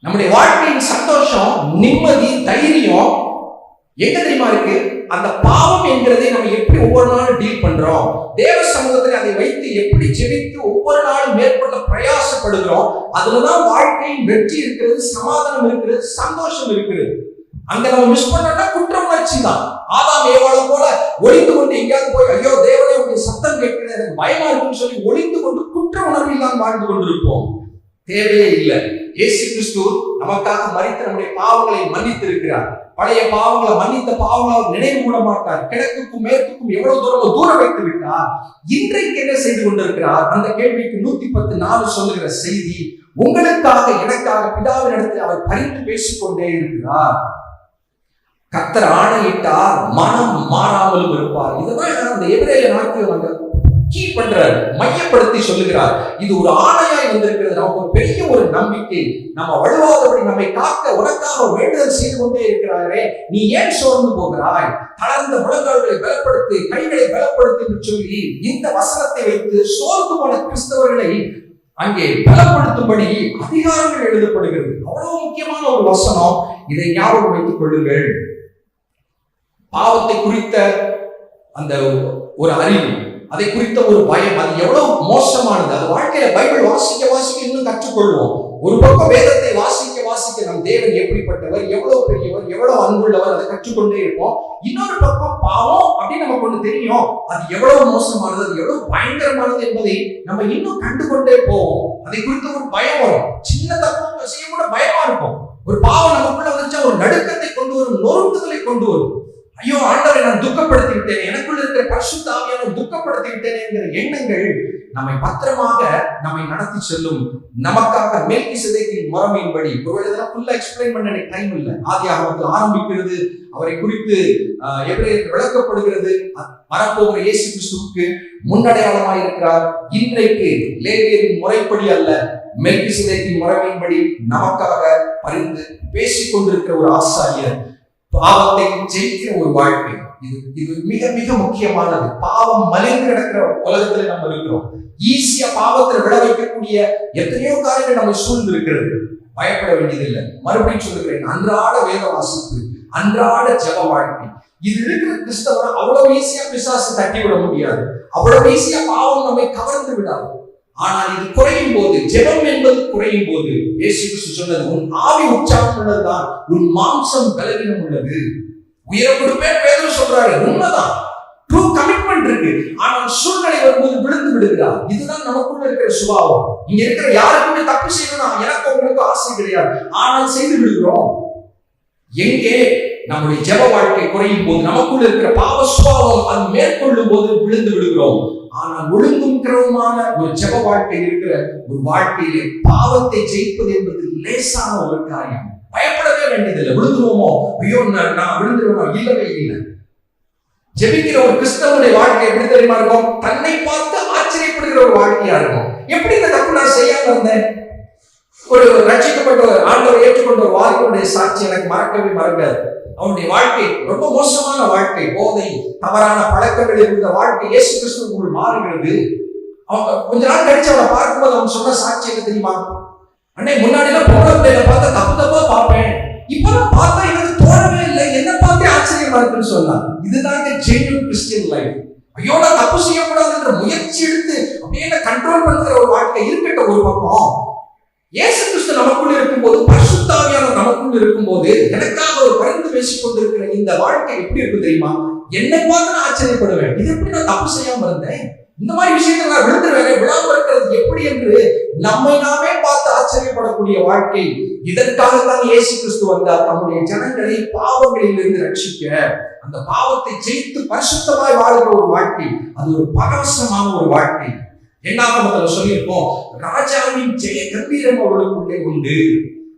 நம்முடைய வாழ்க்கையின் சந்தோஷம், நிம்மதி, தைரியம் எங்க தெரியுமா இருக்கு? அந்த பாவம் என்கிறதை நம்ம எப்படி ஒவ்வொரு நாளும் டீல் பண்றோம், தேவ சமூகத்தில் அதை வைத்து எப்படி ஜெபித்து ஒவ்வொரு நாளும் மேற்கொள்ள பிரயாசப்படுகிறோம். அதுலதான் வாழ்க்கையின் வெற்றி இருக்கிறது, சமாதானம் இருக்கிறது, சந்தோஷம் இருக்கிறது. அங்க நம்ம மிஸ் பண்ணா குற்ற உணர்ச்சி தான். ஆதாம் ஏவாளை போல ஒளிந்து கொண்டு எங்கேயாவது போய், ஐயோ தேவனே உங்களுடைய சத்தம் கேட்கிறது, எனக்கு பயமா இருக்குன்னு சொல்லி ஒளிந்து கொண்டு குற்ற உணர்வில் தான் வாழ்ந்து கொண்டிருப்போம். தேவையே இல்லை. இயேசு கிறிஸ்து நமக்காக மரித்து நம்முடைய பாவங்களை மன்னித்து இருக்கிறார். பழைய பாவங்களை, மன்னித்த பாவங்களை அவர் நினைவு கூட மாட்டார். கிழக்குக்கும் மேற்குக்கும் எவ்வளவு தூரம் வைத்து விட்டார். இன்றைக்கு என்ன செய்து கொண்டிருக்கிறார்? அந்த கேள்விக்கு 110 சொல்லுகிற செய்தி, உங்களுக்காக எனக்காக பிதாவின் இடத்தில் அவர் பரிந்து பேசிக்கொண்டே இருக்கிறார். கர்த்தர் ஆணையிட்டார், மனம் மாறாமலும் இருப்பார். இதுதான் அந்த எபிரேய நாட்கள் கீ பண்றார், மையப்படுத்தி சொல்லுகிறார். இது ஒரு ஆணையாய் வந்திருக்கிறது. நமக்கு ஒரு பெரிய ஒரு நம்பிக்கை. நம்ம வலுவாதபடி நம்மை காக்க உனக்காக ஒரு வேண்டுதல் செய்து கொண்டே இருக்கிறாரே, நீ ஏன் சோர்ந்து போகிறாய்? தளர்ந்த முழங்கால்களை பலப்படுத்தி, கைகளை பலப்படுத்தி என்று சொல்லி இந்த வசனத்தை வைத்து சோர்ந்து போன கிறிஸ்தவர்களை அங்கே பலப்படுத்தும்படி அதிகாரங்கள் எழுதப்படுகிறது. அவ்வளவு முக்கியமான ஒரு வசனம். இதை ஞாபகம் வைத்துக் கொள்ளுங்கள். பாவத்தை குறித்த அந்த ஒரு அறிவு, அதை குறித்த ஒரு பயம், அது எவ்வளவு மோசமானது. அது வாழ்க்கையில பைபிள் வாசிக்க இன்னும் கற்றுக்கொள்வோம். ஒரு பக்கம் வேதத்தை வாசிக்க வாசிக்க நம் தேவன் எப்படிப்பட்டவர், எவ்வளவு பெரியவர், எவ்வளவு அன்புள்ளவர், அதை கற்றுக்கொண்டே இருப்போம். இன்னொரு பக்கம் பாவம் அப்படின்னு நமக்கு ஒண்ணு தெரியும், அது எவ்வளவு மோசமானது, அது எவ்வளவு பயங்கரமானது என்பதை நம்ம இன்னும் கண்டுகொண்டே போவோம். அதை குறித்து ஒரு பயம் வரும். சின்ன தப்பு செய்ய கூட பயமா இருக்கும். ஒரு பாவம் நமக்குள்ள வந்துச்சா ஒரு நடுக்கத்தை கொண்டு வரும், நொறுங்குதலை கொண்டு வரும். ஐயோ ஆண்டவரை நான் துக்கப்படுத்தி விட்டேன், எனக்குள்ள இருக்கிற பரிசுத்த ஆவியானவரை துக்கப்படுத்தி விட்டேன் என்கிற எண்ணங்கள் நம்மை பத்திரமாக நம்மை நடத்தி செல்லும். நமக்காக மெல்கிசேதேக்கின் முறைமையின்படி, ஒருவேளை இதெல்லாம் ஃபுல்லா எக்ஸ்பிளைன் பண்ண எனக்கு டைம் இல்லை. ஆதியாகமத்தில் ஆரம்பிக்கிறது, அவரை குறித்து எபிரேயருக்கு விளக்கப்படுகிறது. வரப்போகிற இயேசு கிறிஸ்துவுக்கு முன்னடையாளமாக இருக்கிறார். இன்றைக்கு லேவியரின் முறைப்படி அல்ல, மெல்கிசேதேக்கின் முறைமையின்படி நமக்காக பரிந்து பேசிக் கொண்டிருக்கிற ஒரு ஆசாரியர். பாவத்தை ஜெயிக்கிற ஒரு வாழ்க்கை, இது மிக மிக முக்கியமானது. பாவம் மலிந்து கிடக்கிற உலகத்துல நம்ம இருக்கிறோம். ஈஸியா பாவத்தில் விட வைக்கக்கூடிய எத்தனையோ காரியங்கள் நம்ம சூழ்ந்து இருக்கிறது. பயப்பட வேண்டியதில்லை. மறுபடியும் சொல்லுகிறேன், அன்றாட வேத வாசிப்பு, அன்றாட ஜெப வாழ்க்கை, இது இருக்கிற கிறிஸ்தவரை அவ்வளவு ஈஸியா பிசாசு தட்டி விட முடியாது. அவ்வளவு ஈஸியா பாவம் நம்மை கவர்ந்து விடாது. ஆனால் இது குறையும் போது, ஜெபம் என்பது குறையும் போது, இயேசு கிறிஸ்து சொன்னது, உன் ஆவி உற்சாகம் உள்ளதுதான், உன் மாம்சம் பலவீனம் உள்ளது. உயிரை கொடுப்பேன் பேதுரு சொல்றாரு, உண்மைதான், ட்ரூ கமிட்மெண்ட் இருக்கு. ஆனால் சூழ்நிலை வரும்போது விழுந்து விடுகிறார். இதுதான் நமக்குள்ள இருக்கிற சுபாவம். இங்க இருக்கிற யாருக்குமே தப்பு செய்யணும் எனக்கு உங்களுக்கு ஆசை கிடையாது, ஆனால் செய்து விடுகிறோம். எங்கே நம்முடைய ஜெப வாழ்க்கை குறையும் போது, நமக்குள்ள இருக்கிற பாவ சுபாவம் அது மேற்கொள்ளும் போது விழுந்து விடுகிறோம். ஆனால் ஒழுங்கும் கிரமமான ஒரு ஜெப வாழ்க்கை இருக்கிற ஒரு வாழ்க்கையிலே பாவத்தை ஜெயிப்பது என்பது லேசான ஒரு காரியம். பயப்படவே வேண்டியதில்லை. விழுந்துருவோமோ, ஐயோ நான் விழுந்துருவோம், இல்லவே இல்லை. ஜெபிக்கிற ஒரு கிறிஸ்தவனுடைய வாழ்க்கை எப்படி தெரியுமா இருக்கும்? தன்னை பார்த்து ஆச்சரியப்படுகிற ஒரு வாழ்க்கையா இருக்கும். எப்படி இந்த தப்பு நான் செய்யாம இருந்தேன்? ஒரு ரட்சிக்கப்பட்ட ஆண்டவரை ஏற்றுக்கொண்ட ஒரு வாலிபனுடைய சாட்சி எனக்கு மறக்கவே மறக்காது. அவனுடைய வாழ்க்கை ரொம்ப மோசமான வாழ்க்கை, போதை, தவறான பழக்கங்கள் இருந்த வாழ்க்கை இயேசு கிறிஸ்துவுக்குள் மாறுகிறது. அவன் கொஞ்ச நாள் கழிச்சு அவனை பார்க்கும்போது அவன் சொன்ன சாட்சி என்ன தெரியுமா? அண்ணே, முன்னாடி எல்லாம் பொம்பளை பார்த்தா தப்பு தப்பா பார்ப்பேன், இப்பதான் பார்த்தா எனக்கு தோணவே இல்லை, என்ன பார்த்தே ஆச்சரியமா இருக்குன்னு சொன்னான். இதுதாங்க ஜென்யூன் கிறிஸ்டியன் லைஃப். ஐயோ நான் தப்பு செய்யக்கூடாதுன்ற முயற்சி எடுத்து அப்படியே கண்ட்ரோல் பண்ணுற ஒரு வாழ்க்கை இருக்கட்டும் ஒரு பக்கம். இயேசு கிறிஸ்து நமக்குள்ள இருக்கும்போது, பரிசுத்த ஆவியானவர் நமக்குள்ள இருக்கும்போது, எனக்காக ஒரு பரிந்து பேசிக் கொண்டிருக்கிற இந்த வாழ்க்கை எப்படி இருக்கு தெரியுமா? என்னை பார்த்து நான் ஆச்சரியப்படுவேன், இது எப்படி நான் தப்பு செய்யாம இருந்தேன், இந்த மாதிரி விஷயங்கள் நான் விழுந்துருவேன், விழாம இருக்கிறது எப்படி என்று நம்மை நாமே பார்த்து ஆச்சரியப்படக்கூடிய வாழ்க்கை. இதற்காகத்தான் இயேசு கிறிஸ்து வந்தார், தம்முடைய ஜனங்களை பாவங்களில் இருந்து ரட்சிக்க. அந்த பாவத்தை ஜெயித்து பரிசுத்தமாய் வாழ்கிற ஒரு வாழ்க்கை, அது ஒரு பரவசமான ஒரு வாழ்க்கை. என்னாக சொல்லியிருக்கோம், ராஜாவின் ஜெய கம்பீரம் அவர்களுக்குள்ளே உண்டு.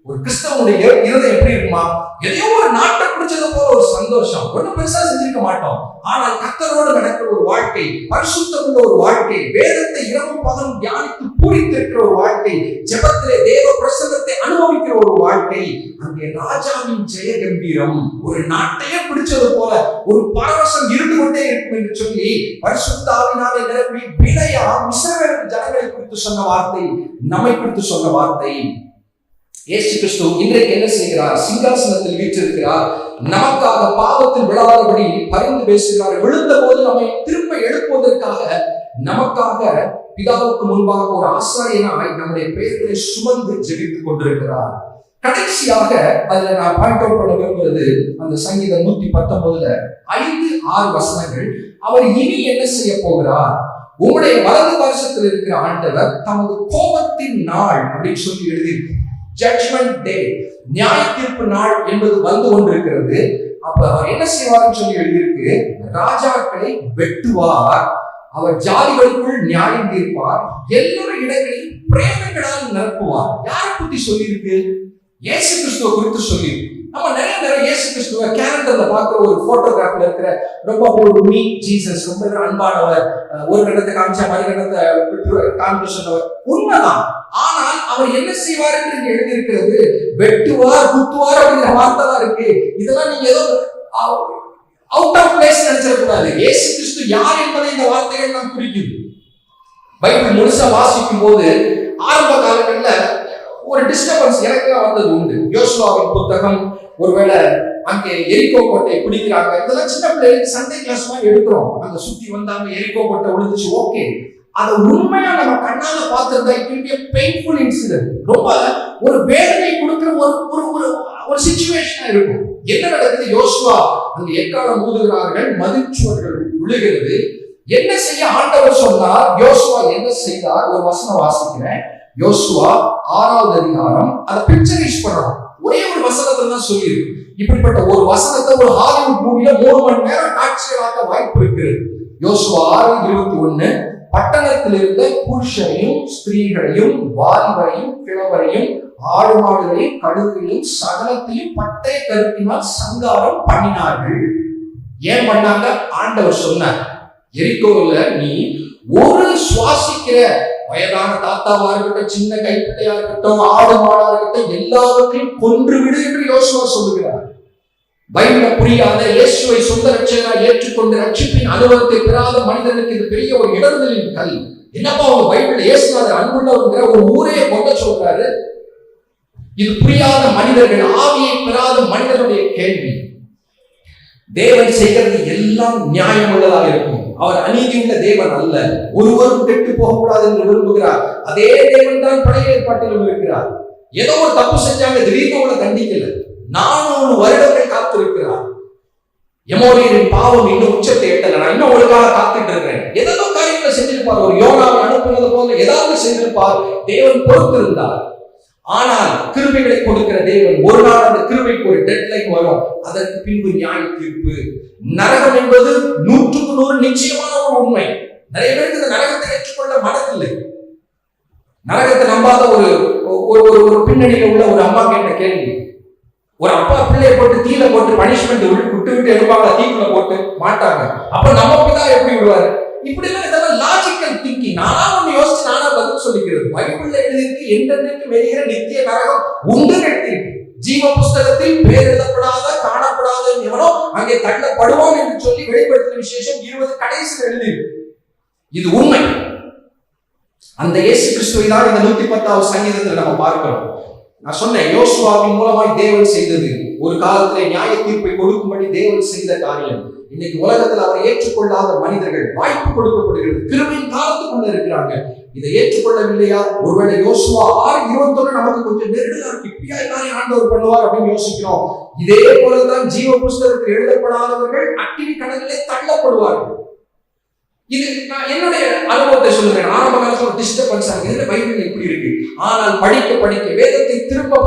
ஒரு கிறிஸ்தவனுடைய இருதயம் எப்படி இருக்குமா? எதையோ ஒரு நாட்டை பிடிச்சது போல ஒரு சந்தோஷம், ஒன்றும் பெருசா செஞ்சிருக்க மாட்டோம். ஆனால் கர்த்தரோடு நடக்கிற ஒரு வாழ்க்கை, பரிசுத்தம் உள்ள ஒரு வாழ்க்கை, வேதத்தை இரவும் பகலும் தியானித்து பூரித்திருக்கிற ஒரு வாழ்க்கை, ஜெபத்திலே தேவ பிரசன்னத்தை அனுபவிக்கிற ஒரு வாழ்க்கை. அங்கே ராஜாவின் ஜெய கம்பீரம், ஒரு நாட்டையே பிடிச்சது போல ஒரு பரவசம் இருந்து கொண்டே இருக்கும் என்று சொல்லி பரிசுத்த ஆவியினாலே நிரப்பி விலையா இஸ்ரவேல் ஜனங்களை குறித்து சொன்ன வார்த்தை, நம்மை குறித்து சொன்ன வார்த்தை. இயேசு கிறிஸ்து இன்றைக்கு என்ன செய்கிறார்? சிங்காசனத்தில் வீற்றிருக்கிறார். நமக்காக பாவத்தில் விழாதபடி பரிந்து பேசுகிறார். விழுந்த போது நம்மை திரும்ப எழுப்புவதற்காக நமக்காக பிதாவுக்கு முன்பாக ஒரு ஆசாரியனாய் நம்முடைய பெயர்களை சுமந்து ஜெபித்துக் கொண்டிருக்கிறார். கடைசியாக அதுல நான் பாயிண்ட் அவுட் பண்ண விரும்புகிறது, அந்த சங்கீதம் 119 5-6 வசனங்கள். அவர் இனி என்ன செய்ய போகிறார்? உங்களுடைய வலது வருஷத்தில் இருக்கிற ஆண்டவர் தமது கோபத்தின் நாள் அப்படின்னு சொல்லி எழுதியிருக்கு. ஜட்ஜ்மெண்ட் டே, நியாய தீர்ப்பு நாள் என்பது வந்து கொண்டிருக்கிறது. அப்ப அவர் என்ன செய்வார்னு சொல்லி எழுதியிருக்கு, ராஜாக்களை வெட்டுவார், அவர் ஜாதிகளுக்குள் நியாயம் தீர்ப்பார், எல்லா இடங்களையும் பிரேமைகளால் நிரப்புவார். யாரை பத்தி சொல்லியிருக்கு? இயேசு கிறிஸ்துவ குறித்து சொல்லியிருக்கு. நம்ம நிறைய இயேசு கிறிஸ்துவ கேலண்டர்ல பார்க்கிற ஒரு போட்டோகிராஃப்ல இருக்கிற ரொம்ப ஒரு மீட் ஜீசஸ், ரொம்ப அன்பானவர், ஒரு கட்டத்தை காமிச்சா மறு கட்டத்தை காமிக்க சொன்னவர், உண்மைதான். ஆனால் அவர் என்ன செய்வார் என்று எழுதியிருக்கிறது, வெட்டுவார், குத்துவார் அப்படிங்கிற வார்த்தை தான் இருக்கு. இதெல்லாம் நீங்க ஏதோ அவுட் ஆஃப் பிளேஸ் நினைச்சிடக்கூடாது. இயேசு கிறிஸ்து யார் என்பதை இந்த வார்த்தைகள் நாம் குறிக்குது. பைபிள் முழுசா வாசிக்கும் போது ஆரம்ப காலங்கள்ல ஒரு டிஸ்டர்பன்ஸ் எனக்கு வந்தது உண்டு. யோசுவாவின் புத்தகம், ஒருவேளை அங்கே எரிகோ கோட்டை பிடிக்கிறாங்க, இதெல்லாம் சின்ன பிள்ளைகளுக்கு சண்டே கிளாஸ் மாதிரி எடுக்கிறோம். அங்க சுத்தி வந்தாங்க, எரிகோ கோட்டை விழுந்துச்சு, ஓகே. அதை உண்மையா நம்ம கண்ணால பார்த்திருந்தா it will be a painful incident. ரொம்ப ஒரு வேதனை கொடுக்கிற ஒரு ஒரு ஒரு ஒரு சிச்சுவேஷனா இருக்கும். என்ன நடக்குது? யோசுவா அந்த எக்காலம் ஊதுகிறார்கள், மதிச்சுவர்கள் விழுகிறது. என்ன செய்ய ஆண்டவர் சொன்னார்? யோசுவா என்ன செய்தார்? ஒரு வசனம் வாசிக்கிறேன். யோசுவா 6வது அதிகாரம். அதை பிக்சரைஸ் பண்ணணும். ஒரே ஒரு வசனத்தை தான் சொல்லியிருக்கு. இப்படிப்பட்ட ஒரு வசனத்தை ஒரு ஹாலிவுட் மூவில 3 மணி நேரம் காட்சிகளாக்க வாய்ப்பு இருக்கு. யோசுவா 6:21 பட்டணத்தில் இருந்த புருஷரையும் ஸ்திரீகளையும் வாலிபரையும் கிழவரையும் ஆடு மாடுகளையும் கழுதையும் சகலத்தையும் பட்டய கருத்தினால் சங்காரம் பண்ணினார்கள். ஏன் பண்ணாங்க? ஆண்டவர் சொன்னார், எரிகோல நீ ஒரு சுவாசிக்கிற வயதான தாத்தாவா இருக்கட்டும், சின்ன கைப்பிள்ளையா இருக்கட்டும், ஆடு மாடா இருக்கட்டும், எல்லாவற்றையும் கொன்று விடு என்று யோசுவா சொல்லுகிறார். பைபிள புரியாத, இயேசுவை சொந்த ரட்சகராய் ஏற்றுக்கொண்டு ரட்சிப்பின் அனுபவத்தை பெறாத மனிதனுக்கு இது பெரிய ஒரு இடர்தலின் கல். என்னப்பா அவங்க பைபிள் இயேசுநாதர் அன்புள்ளவங்கிற ஒரு ஊரையே கொண்ட சொல்றாரு. இது புரியாத மனிதர்கள், ஆவியை பெறாத மனிதனுடைய கேள்வி. தேவன் செய்கிறது எல்லாம் நியாயம் உள்ளதாக இருக்கும். அவர் அநீதி உள்ள தேவன் அல்ல. ஒருவரும் கெட்டு போகக்கூடாது என்று விரும்புகிறார். அதே தேவன் தான் பழைய ஏற்பாட்டிலும் இருக்கிறார். ஏதோ ஒரு தப்பு செஞ்சாங்க, திடீர்னு அவங்களை தண்டிக்கல. 400 வருடங்கள் காத்திருக்கிறார். எமோரியரின் பாவம் இன்னும் உச்சத்தை எட்டல, நான் இன்னும் ஒழுங்காக காத்துட்டு இருக்கிறேன். ஏதோ காரியங்களை செஞ்சிருப்பார். ஒரு யோனாவை அனுப்புனது போல ஏதாவது செய்திருப்பார். தேவன் பொறுத்திருந்தார். ஆனால் கிருபைகளை கொடுக்கிற தேவன் ஒரு நாள் அந்த கிருபைக்கு ஒரு டெட்லைன் வரும். அதற்கு பின்பு நியாய தீர்ப்பு. நரகம் என்பது 100க்கு 100 நிச்சயமான ஒரு உண்மை. நிறைய பேருக்கு இந்த நரகத்தை ஏற்றுக்கொள்ள மனதில்லை. நரகத்தை நம்பாத ஒரு பின்னணியில உள்ள ஒரு அம்மா கேட்ட கேள்வி. ஒரு அப்பா பிள்ளையை போட்டு தீல போட்டு பனிஷ்மெண்ட் விட்டு எடுப்பாங்க, தீக்குள்ள போட்டு மாட்டாங்க. அப்ப நம்ம பிதா எப்படி விடுவாரு? இப்படி எல்லாம் இதெல்லாம் லாஜிக்கல் திங்கிங். நானா ஒண்ணு யோசிச்சு நானா பதில் சொல்லிக்கிறது. பைபிள்ல எழுதியிருக்கு, என்றென்றைக்கு வெளியேற நித்திய நரகம் உண்டு எழுதியிருக்கு. ஜீவ புஸ்தகத்தில் பேர் எழுதப்படாத காணப்படாத எவனோ அங்கே தள்ளப்படுவான் என்று சொல்லி வெளிப்படுத்தின விசேஷம் 20 கடைசியில் எழுதியிருக்கு. இது உண்மை. அந்த இயேசு கிறிஸ்துவை தான் இந்த 110வது சங்கீதத்தில் நம்ம பார்க்கிறோம். நான் சொன்னேன், யோசுவாவின் மூலமாய் தேவன் செய்தது. ஒரு காலத்திலே நியாய தீர்ப்பை கொடுக்கும்படி தேவன் செய்த காரியம். இன்னைக்கு உலகத்தில் அவரை ஏற்றுக்கொள்ளாத மனிதர்கள் வாய்ப்பு கொடுக்கப்படுகிறது. கிருபையின் காலத்துக்குள்ள இருக்கிறாங்க. இதை ஏற்றுக்கொள்ளவில்லையா? ஒருவேளை யோசுவா 6:21 நமக்கு கொஞ்சம் நெருடலா இருக்கு. இப்படியா எல்லாரையும் ஆண்டவர் பண்ணுவார் அப்படின்னு யோசிக்கிறோம். இதே போலதான் ஜீவ புஸ்தகத்தில் எழுதப்படாதவர்கள் அக்கினி கடலிலே தள்ளப்படுவார்கள். இது நான் என்னுடைய அனுபவத்தை சொல்லுகிறேன். ஆரம்ப காலத்துல ஒரு டிஸ்டர்பன்ஸ் ஆகுது. பைபிள் எப்படி இருக்கு? ஆனால் படிக்க வேதத்தை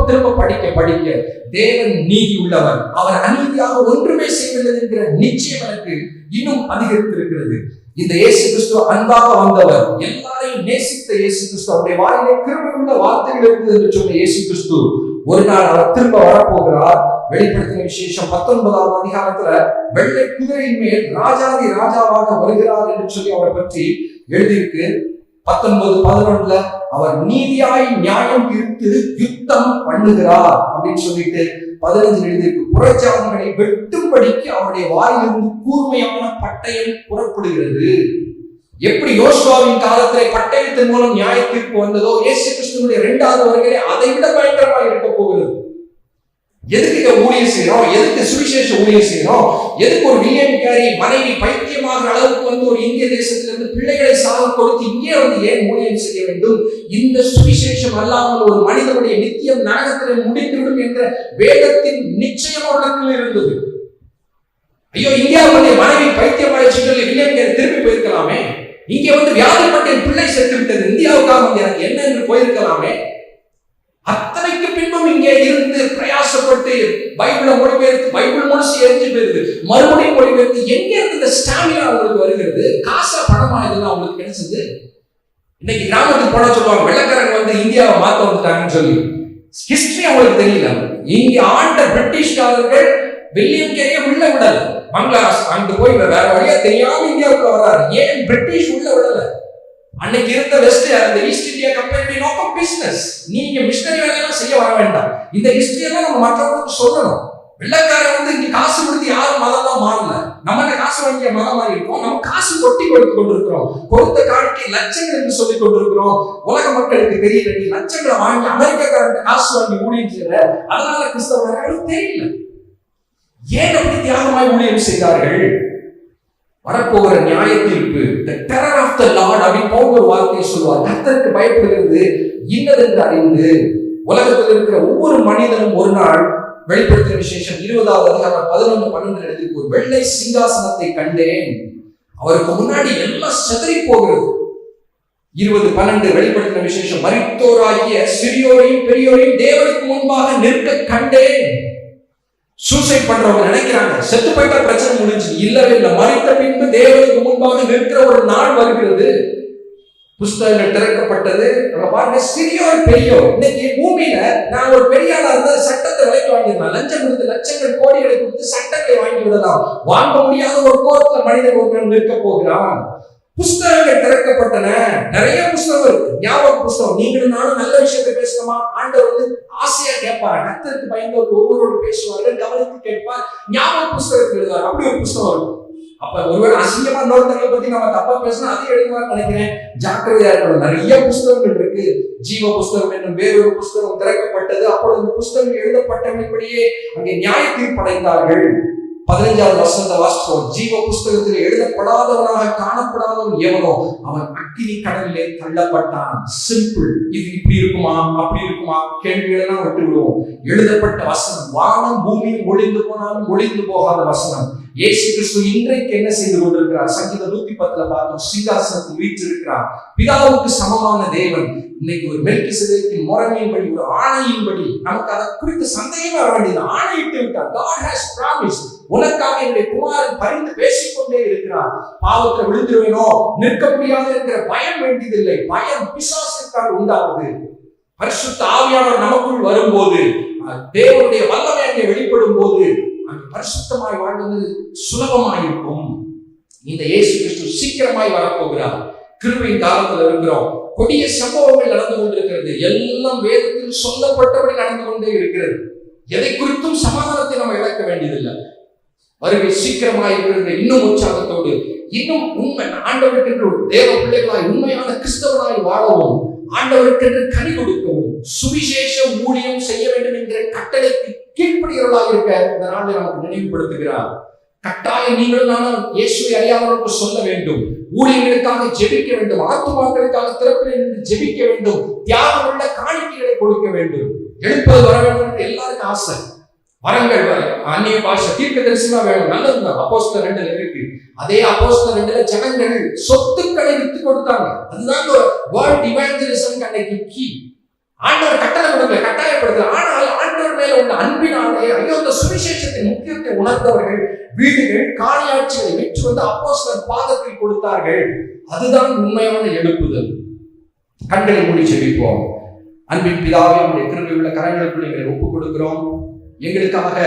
திரும்ப படிக்க தேவன் நீதி உள்ளவர். அவர் அநீதியாக ஒன்றுமே செய்யவில்லை என்கிற நிச்சயம் எனக்கு இன்னும் அதிகரித்திருக்கிறது. இந்த இயேசு கிறிஸ்து அன்பாக வந்தவர், எல்லாரையும் நேசித்த இயேசு கிறிஸ்து, அவருடைய வாயிலே கிருபை உள்ள வார்த்தைகள் இருக்குது என்று சொன்ன இயேசு கிறிஸ்து ஒரு நாள் அவர் திரும்ப வரப்போகிறார். வெளிப்படுத்தின விசேஷம் 19வது அதிகாரத்துல வெள்ளை குதிரையின் மேல் ராஜாதி ராஜாவாக வருகிறார் என்று சொல்லி அவரை பற்றி எழுதியிருக்கு. 19:11 அவர் நீதியாய் நியாயம் தீர்த்து யுத்தம் பண்ணுகிறார் அப்படின்னு சொல்லிட்டு 15 எழுதியிருக்கு. புறஜாதிகளை வெட்டும்படிக்கு அவருடைய வாயிலிருந்து கூர்மையான பட்டயம் புறப்படுகிறது. எப்படி யோசுவாவின் காலத்திலே பட்டயத்தின் மூலம் நியாய தீர்ப்பு வந்ததோ, இயேசு கிறிஸ்துவினுடைய 2வது வருகை அதை விட பயங்கரமாக இருக்க போகிறது. எதுக்கு இதை ஊழியம் செய்யறோம்? எதுக்கு சுவிசேஷ ஊழியம் செய்யறோம்? எதுக்கு ஒரு வில்லியம் கேரி மனைவி பைத்தியமாகிற அளவுக்கு வந்து ஒரு இந்திய தேசத்திலிருந்து பிள்ளைகளை சாக கொடுத்து இங்கே வந்து ஏன் ஊழியம் செய்ய வேண்டும்? இந்த சுவிசேஷம் அல்லாமல் ஒரு மனிதனுடைய நித்தியம் நரகத்தில் முடிந்துவிடும் என்ற வேதத்தின் நிச்சயம் அவர்களுக்கு இருந்தது. ஐயோ, இந்தியாவுடைய மனைவி பைத்தியமாயிடுச்சு சொல்லி வில்லியம் கேரி திரும்பி போயிருக்கலாமே. இங்கே வந்து வியாதிப்பட்ட பிள்ளை செத்து விட்டது, இந்தியாவுக்காக வந்து எனக்கு என்ன என்று போயிருக்கலாமே. அத்தனைக்கு பின்பும் இங்கே இருந்து பிரயாசப்பட்டு பைபிளை மொழிபெயர்த்து, பைபிள் முழுசு எரிஞ்சு போயிருது, மறுபடியும் மொழிபெயர்த்து எங்க இருந்து இந்த ஸ்டாமினா அவங்களுக்கு வருகிறது? காசா பணமா இதெல்லாம் அவங்களுக்கு கிடைச்சது? இன்னைக்கு கிராமத்துக்கு போன சொல்லுவாங்க, வெள்ளக்காரங்க வந்து இந்தியாவை மாத்த வந்துட்டாங்கன்னு சொல்லி. ஹிஸ்டரி அவங்களுக்கு தெரியல. இங்க ஆண்ட பிரிட்டிஷ்காரர்கள் வில்லியம் கேரிய உள்ள விடல. பங்களாதேஷ் அங்கு போய் வேற வழியா தெரியாம இந்தியாவுக்கு வர்றாரு. ஏன் பிரிட்டிஷ் உள்ள விடல? அன்னைக்கு இருந்த வெஸ்ட், அந்த ஈஸ்ட் இந்தியா கம்பெனி நோக்கம் பிசினஸ். நீங்க மிஷனரி வேலையெல்லாம் செய்ய வர வேண்டாம். இந்த ஹிஸ்டரி எல்லாம் நம்ம மற்றவங்களுக்கு சொல்லணும். வெள்ளக்காரன் வந்து இங்க காசு கொடுத்து யாரும் மதம் தான் மாறல. நம்ம காசு வாங்கிய மதம் மாதிரி இருக்கும். நம்ம காசு கொட்டி கொடுத்து கொண்டிருக்கிறோம். கொடுத்த காணிக்கை லட்சங்கள் என்று சொல்லிக் கொண்டிருக்கிறோம். உலக மக்களுக்கு தெரியல, நீ லட்சங்களை வாங்கி அமெரிக்காக்காரன் காசு வாங்கி ஊழியம் செய்யற, அதனால கிறிஸ்தவர்களுக்கு தெரியல. ஏன் அப்படி தியாகமாய் ஊழியம் செய்தார்கள்? வரப்போகிற நியாய தீர்ப்பு, the terror of the Lord அப்படின்னு பவுல் ஒரு வார்த்தையை சொல்வார். கர்த்தருக்கு பயப்படுகிறது இன்னதென்று அறிந்து. உலகத்தில் இருக்கிற ஒவ்வொரு மனிதனும் ஒரு நாள் வெளிப்படுத்தின விசேஷம் 20வது அதிகாரம் 11-12 இடத்துக்கு ஒரு வெள்ளை சிங்காசனத்தை கண்டேன், அவருக்கு முன்னாடி எல்லாம் சிதறி போகிறது. 20-12 வெளிப்படுத்தின விசேஷம் மரித்தோராகிய சிறியோரையும் பெரியோரையும் தேவனுக்கு முன்பாக நிற்க கண்டேன். சூசைட் பண்றவங்க நினைக்கிறாங்க செத்து போயிட்டா பிரச்சனை முடிஞ்சு. இல்லவே இல்லை, மரித்த பின்பு தேவனுக்கு முன்பாக நிற்கிற ஒரு நாள் வருகிறது. புஸ்தகங்கள் திறக்கப்பட்டது. நம்ம பாருங்க, சிறியோர் பெரியோர். இன்னைக்கு பூமியில நான் ஒரு பெரிய ஆளா இருந்தா சட்டத்தை விலைக்கு வாங்கிடலாம், லஞ்சம் கொடுத்து லட்சங்கள் கோடிகளை கொடுத்து சட்டங்களை வாங்கி விடலாம். வாங்க முடியாத ஒரு கோரத்துல மனிதன் ஒரு நாள் நிற்க போகிறான். புஸ்தகங்கள் திறக்கப்பட்டன, நிறைய புஸ்தகம் இருக்கு. ஞாபக புஸ்தகம். நீங்களும் நானும் நல்ல விஷயத்தை பேசணுமா, ஆண்டவர் வந்து ஆசையா கேட்பாரு. கர்த்தருக்கு பயந்தவர் ஒவ்வொருவரோடு பேசுவார்கள், கவனித்து கேட்பார், ஞாபக புஸ்தகத்தில் எழுதுவார். அப்படி ஒரு புஸ்தகம் இருக்கும். அப்ப ஒருவேளை அசிங்கமா இன்னொருத்தங்களை பத்தி நம்ம தப்பா பேசினா அதே எழுதுவார்னு நினைக்கிறேன். ஜாக்கிரதையா இருக்கணும். நிறைய புஸ்தகங்கள் இருக்கு. ஜீவ புஸ்தகம் என்னும் வேறொரு புஸ்தகம் திறக்கப்பட்டது. அப்பொழுது இந்த புஸ்தகம் எழுதப்பட்டபடியே அங்கே நியாய தீர்ப்படைந்தார்கள். 15வது வசனத்தை வாசிப்போம். ஜீவ புஸ்தகத்தில் எழுதப்படாதவனாக காணப்படாதவன் எவனோ அவன் அக்கினி கடலிலே தள்ளப்பட்டான். சிம்பிள். இது இப்படி இருக்குமா அப்படி இருக்குமா கேள்விகளெல்லாம் விட்டு விடுவோம். எழுதப்பட்ட வசனம். வானம் பூமியும் ஒளிந்து போனாலும் ஒளிந்து போகாத வசனம். இயேசு கிறிஸ்து இன்றைக்கு என்ன செய்து கொண்டிருக்கிறார்? சங்கீதம் 110 பார்த்தோம். சிங்காசனத்தில் வீற்றிருக்கிறார். பிதாவுக்கு சமமான தேவன் இன்னைக்கு ஒரு மெல்கிசேதேக்கின் முறைமையின்படி, ஒரு ஆணையின்படி, நமக்கு அதை குறித்து சந்தேகமே வர வேண்டியது. ஆணையிட்டு விட்டார். God has promised. உனக்காக என்னுடைய குமாரன் பரிந்து பேசிக்கொண்டே இருக்கிறார். பாவத்தை விழுந்துருவேனோ, நிற்க முடியாது என்கிற பயம் வேண்டியதில்லை. பயம் பிசாசுக்காக உண்டாகுது. பரிசுத்த ஆவியானவர் நமக்குள் வரும்போது, தேவனுடைய வல்லமை அங்கே வெளிப்படும் போது பரிசுத்தமாய் வாழ்வது சுலபமாயிருக்கும். இந்த இயேசு கிறிஸ்து சீக்கிரமாய் வரப்போகிறார். கிருபையின் காலத்தில் இருக்கிறோம். கொடிய சம்பவங்கள் நடந்து கொண்டிருக்கிறது. எல்லாம் வேதத்தில் சொல்லப்பட்டபடி நடந்து கொண்டே இருக்கிறது. எதை குறித்தும் சமாதானத்தை நம்ம இழக்க வேண்டியதில்லை. வருகை சீக்கிரமாய் இருக்கிறது. இன்னும் உற்சாகத்தோடு, இன்னும் உண்மை ஆண்டவருக்கென்று தேவ பிள்ளைகளாய் உண்மையான கிறிஸ்தவனாய் வாழவும், ஆண்டவருக்கென்று கனி கொடுக்கவும், சுவிசேஷ ஊழியம் செய்ய வேண்டும் என்கிற கட்டளைக்கு கீழ்ப்படிகிறவர்களாக இருக்க இந்த நாளில் நமக்கு நினைவுபடுத்துகிறார். கட்டாயம் நீங்களும் நானும் இயேசுவை அறியாதவர்களுக்கு சொல்ல வேண்டும். ஊழியர்களுக்காக ஜெபிக்க வேண்டும். ஆத்துமாக்களுக்காக திறப்பில் இருந்து ஜெபிக்க வேண்டும். தியாகமுள்ள காணிக்கைகளை கொடுக்க வேண்டும். எழுப்பது வர வேண்டும் என்று எல்லாருக்கும் ஆசை. வரங்கள் அந்நிய பாஷை, தீர்க்க தரிசனமா வேணும். நல்லதுதான். அப்போஸ்தலர் 2 இருக்கு. அதே அப்போஸ்தலர் 2 ஜனங்கள் சொத்துக்களை வித்து கொடுத்தாங்க. அதுதான் வேர்ல்ட் இவாஞ்சலிசம் அன்னைக்கு கீ. ஆண்டவர் கட்டளை கொடுக்கல, கட்டாயப்படுத்தல. ஆனால் ஆண்டவர் மேல உள்ள அன்பினாலே ஐயோ அந்த சுவிசேஷத்தின் முக்கியத்தை உணர்ந்தவர்கள் வீடுகள் காணியாட்சிகளை விற்று வந்து அப்போஸ்தலர் பாதத்தில் கொடுத்தார்கள். அதுதான் உண்மையான எழுப்புதல். கண்களை மூடி ஜெபிப்போம். அன்பின் பிதாவே, உங்களுடைய கிருபை உள்ள கரங்களுக்குள் எங்களை ஒப்புக் கொடுக்கிறோம். எங்களுக்காக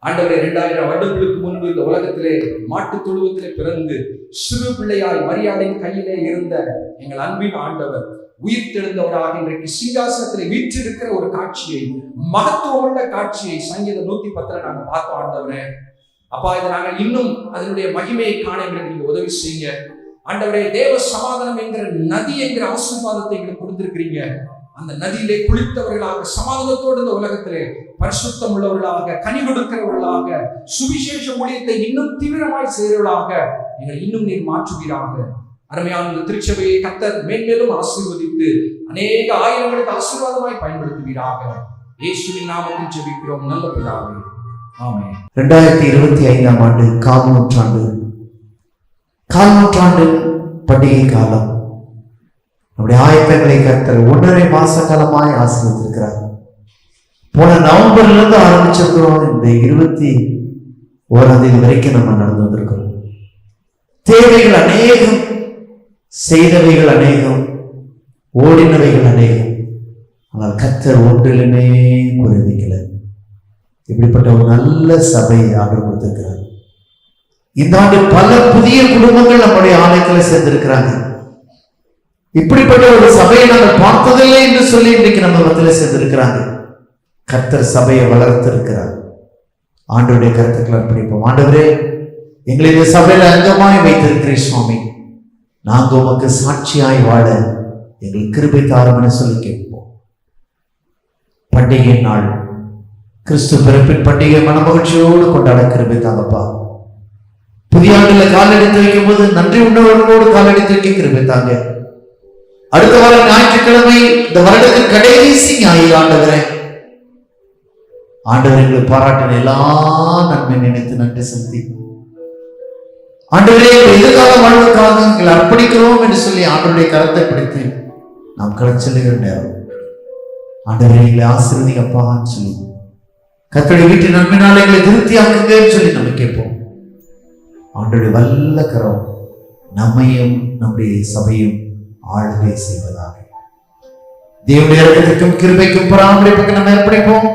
ஆண்டவரே 2000 வருடங்களுக்கு முன்பு இந்த உலகத்திலே மாட்டு தொழுவத்திலே பிறந்து சிறு பிள்ளையாய் மரியாதையின் கையிலே இருந்த எங்கள் அன்பின் ஆண்டவர் உயிர் தெழுந்தவராக இன்றைக்கு சிங்காசனத்திலே வீற்றிருக்கிற ஒரு காட்சியை, மகத்துவமுள்ள காட்சியை சங்கீதம் 110 நாங்க பார்த்தோம். ஆண்டவரே அப்பா, இதை நாங்கள் இன்னும் அதனுடைய மகிமையை காண எங்களுக்கு நீங்க உதவி செய்யுங்க. ஆண்டவரே, தேவ சமாதானம் என்கிற நதி என்கிற ஆசீர்வாதத்தை எங்களுக்கு கொடுத்திருக்கிறீங்க. அந்த நதியிலே குளித்தவர்களாக, சமாதானத்தோடு இந்த உலகத்திலே பரிசுத்தம் உள்ளவர்களாக, கனி கொடுக்கிறவர்களாக, சுவிசேஷ ஊழியத்தை இன்னும் தீவிரமாய் செய்கிறவர்களாக எங்களை இன்னும் நீர் மாற்றுவீராக. அருமையான இந்த திருச்சபையை கர்த்தர் மேன்மேலும் ஆசீர்வதித்து அநேக ஆயிரங்களுக்கு ஆசீர்வாதமாய் பயன்படுத்துவீராக. இயேசுவின் நாமத்தில் ஜெபிக்கிறோம் நல்ல பிதாவே, ஆமென். 2025ஆம் ஆண்டு கால் நூற்றாண்டு பண்டிகை காலம். நம்முடைய ஆயத்தங்களை கர்த்தர் 1.5 மாச காலமாய் ஆசீர்வதித்திருக்கிறார். போன நவம்பர்ல இருந்து ஆரம்பிச்சிருக்கிறோம். இந்த 21ஆம் தேதி வரைக்கும் நம்ம நடந்து வந்திருக்கிறோம். தேவைகள் அநேகம், செய்தவைகள் அநேகம், ஓடினவைகள் அநேகம். ஆனால் கர்த்தர் ஒன்றிலுமே குறை வைக்கல. இப்படிப்பட்ட ஒரு நல்ல சபையை ஆர்டர் கொடுத்திருக்கிறார். இந்த ஆண்டு பல புதிய குடும்பங்கள் நம்முடைய ஆலயத்தில் சேர்ந்திருக்கிறாங்க. இப்படிப்பட்ட ஒரு சபையை நாங்கள் பார்த்ததில்லை என்று சொல்லி இன்றைக்கு நம்ம மத்தியில் சேர்ந்திருக்கிறாங்க. கர்த்தர் சபையை வளர்த்திருக்கிறார். ஆண்டவருடைய கருத்துக்கள் அர்ப்பணிப்போம். ஆண்டவரே, எங்களை இந்த சபையில அங்கமாய் வைத்திருக்கிறேன் சுவாமி. நாங்க உமக்கு சாட்சியாய் வாழ எங்களுக்கு கிருபை தாரும் என சொல்லி கேட்போம். பண்டிகை நாள், கிறிஸ்து பிறப்பின் பண்டிகை மனமகிழ்ச்சியோடு கொண்டாட கிருபை தாங்கப்பா. புதிய ஆண்டுல காலெடுத்து வைக்கும் போது நன்றி உணர்வோடு காலெடுத்து வைக்க கிருபை தாங்க. அடுத்த வாரம் ஞாயிற்றுக்கிழமை இந்த வருடத்தின் கடைசி ஞாயிறு ஆண்டவரே, ஆண்டவர் எங்களுக்கு பாராட்டின எல்லா நன்மை நினைத்து நன்றி செலுத்தி ஆண்டவரே எதிர்கால வாழ்வுக்காக எங்களை அர்ப்பணிக்கிறோம் என்று சொல்லி ஆண்டவருடைய கரத்தை பிடித்து நாம் கடந்து செல்லுகிற நேரம் ஆண்டவரே எங்களை ஆசீர்வதிங்கப்பான்னு சொல்லி கர்த்தருடைய வீட்டு நன்மையினால எங்களை திருப்தியாக்குங்கன்னு சொல்லி நம்ம கேட்போம். ஆண்டவருடைய வல்ல கரம் நம்மையும் நம்முடைய சபையும் ஆளுகை செய்வதாக. தேவனுடைய இரக்கத்திற்கும் கிருபைக்கும் பராமரிப்புக்கு நம்ம ஏற்படைப்போம்.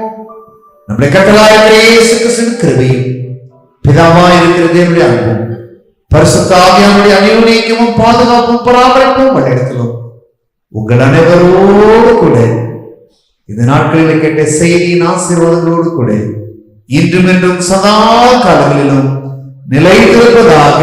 நம்முடைய கர்த்தராகிய இயேசு கிறிஸ்துவின் கிருபையும் பிதாவாய் இருக்கிற தேவனுடைய அன்பும் பரிசுத்த ஆவியானவருடைய அநியோன்யமும் பாதுகாப்பும் பராமரிப்பும் வழிநடத்தலும் உங்கள் அனைவரோடு கூட இந்த நாட்களில் கேட்ட செய்தியின் ஆசீர்வாதங்களோடு கூட இன்றும் என்றும் சதா காலங்களிலும் நிலைத்திருப்பதாக.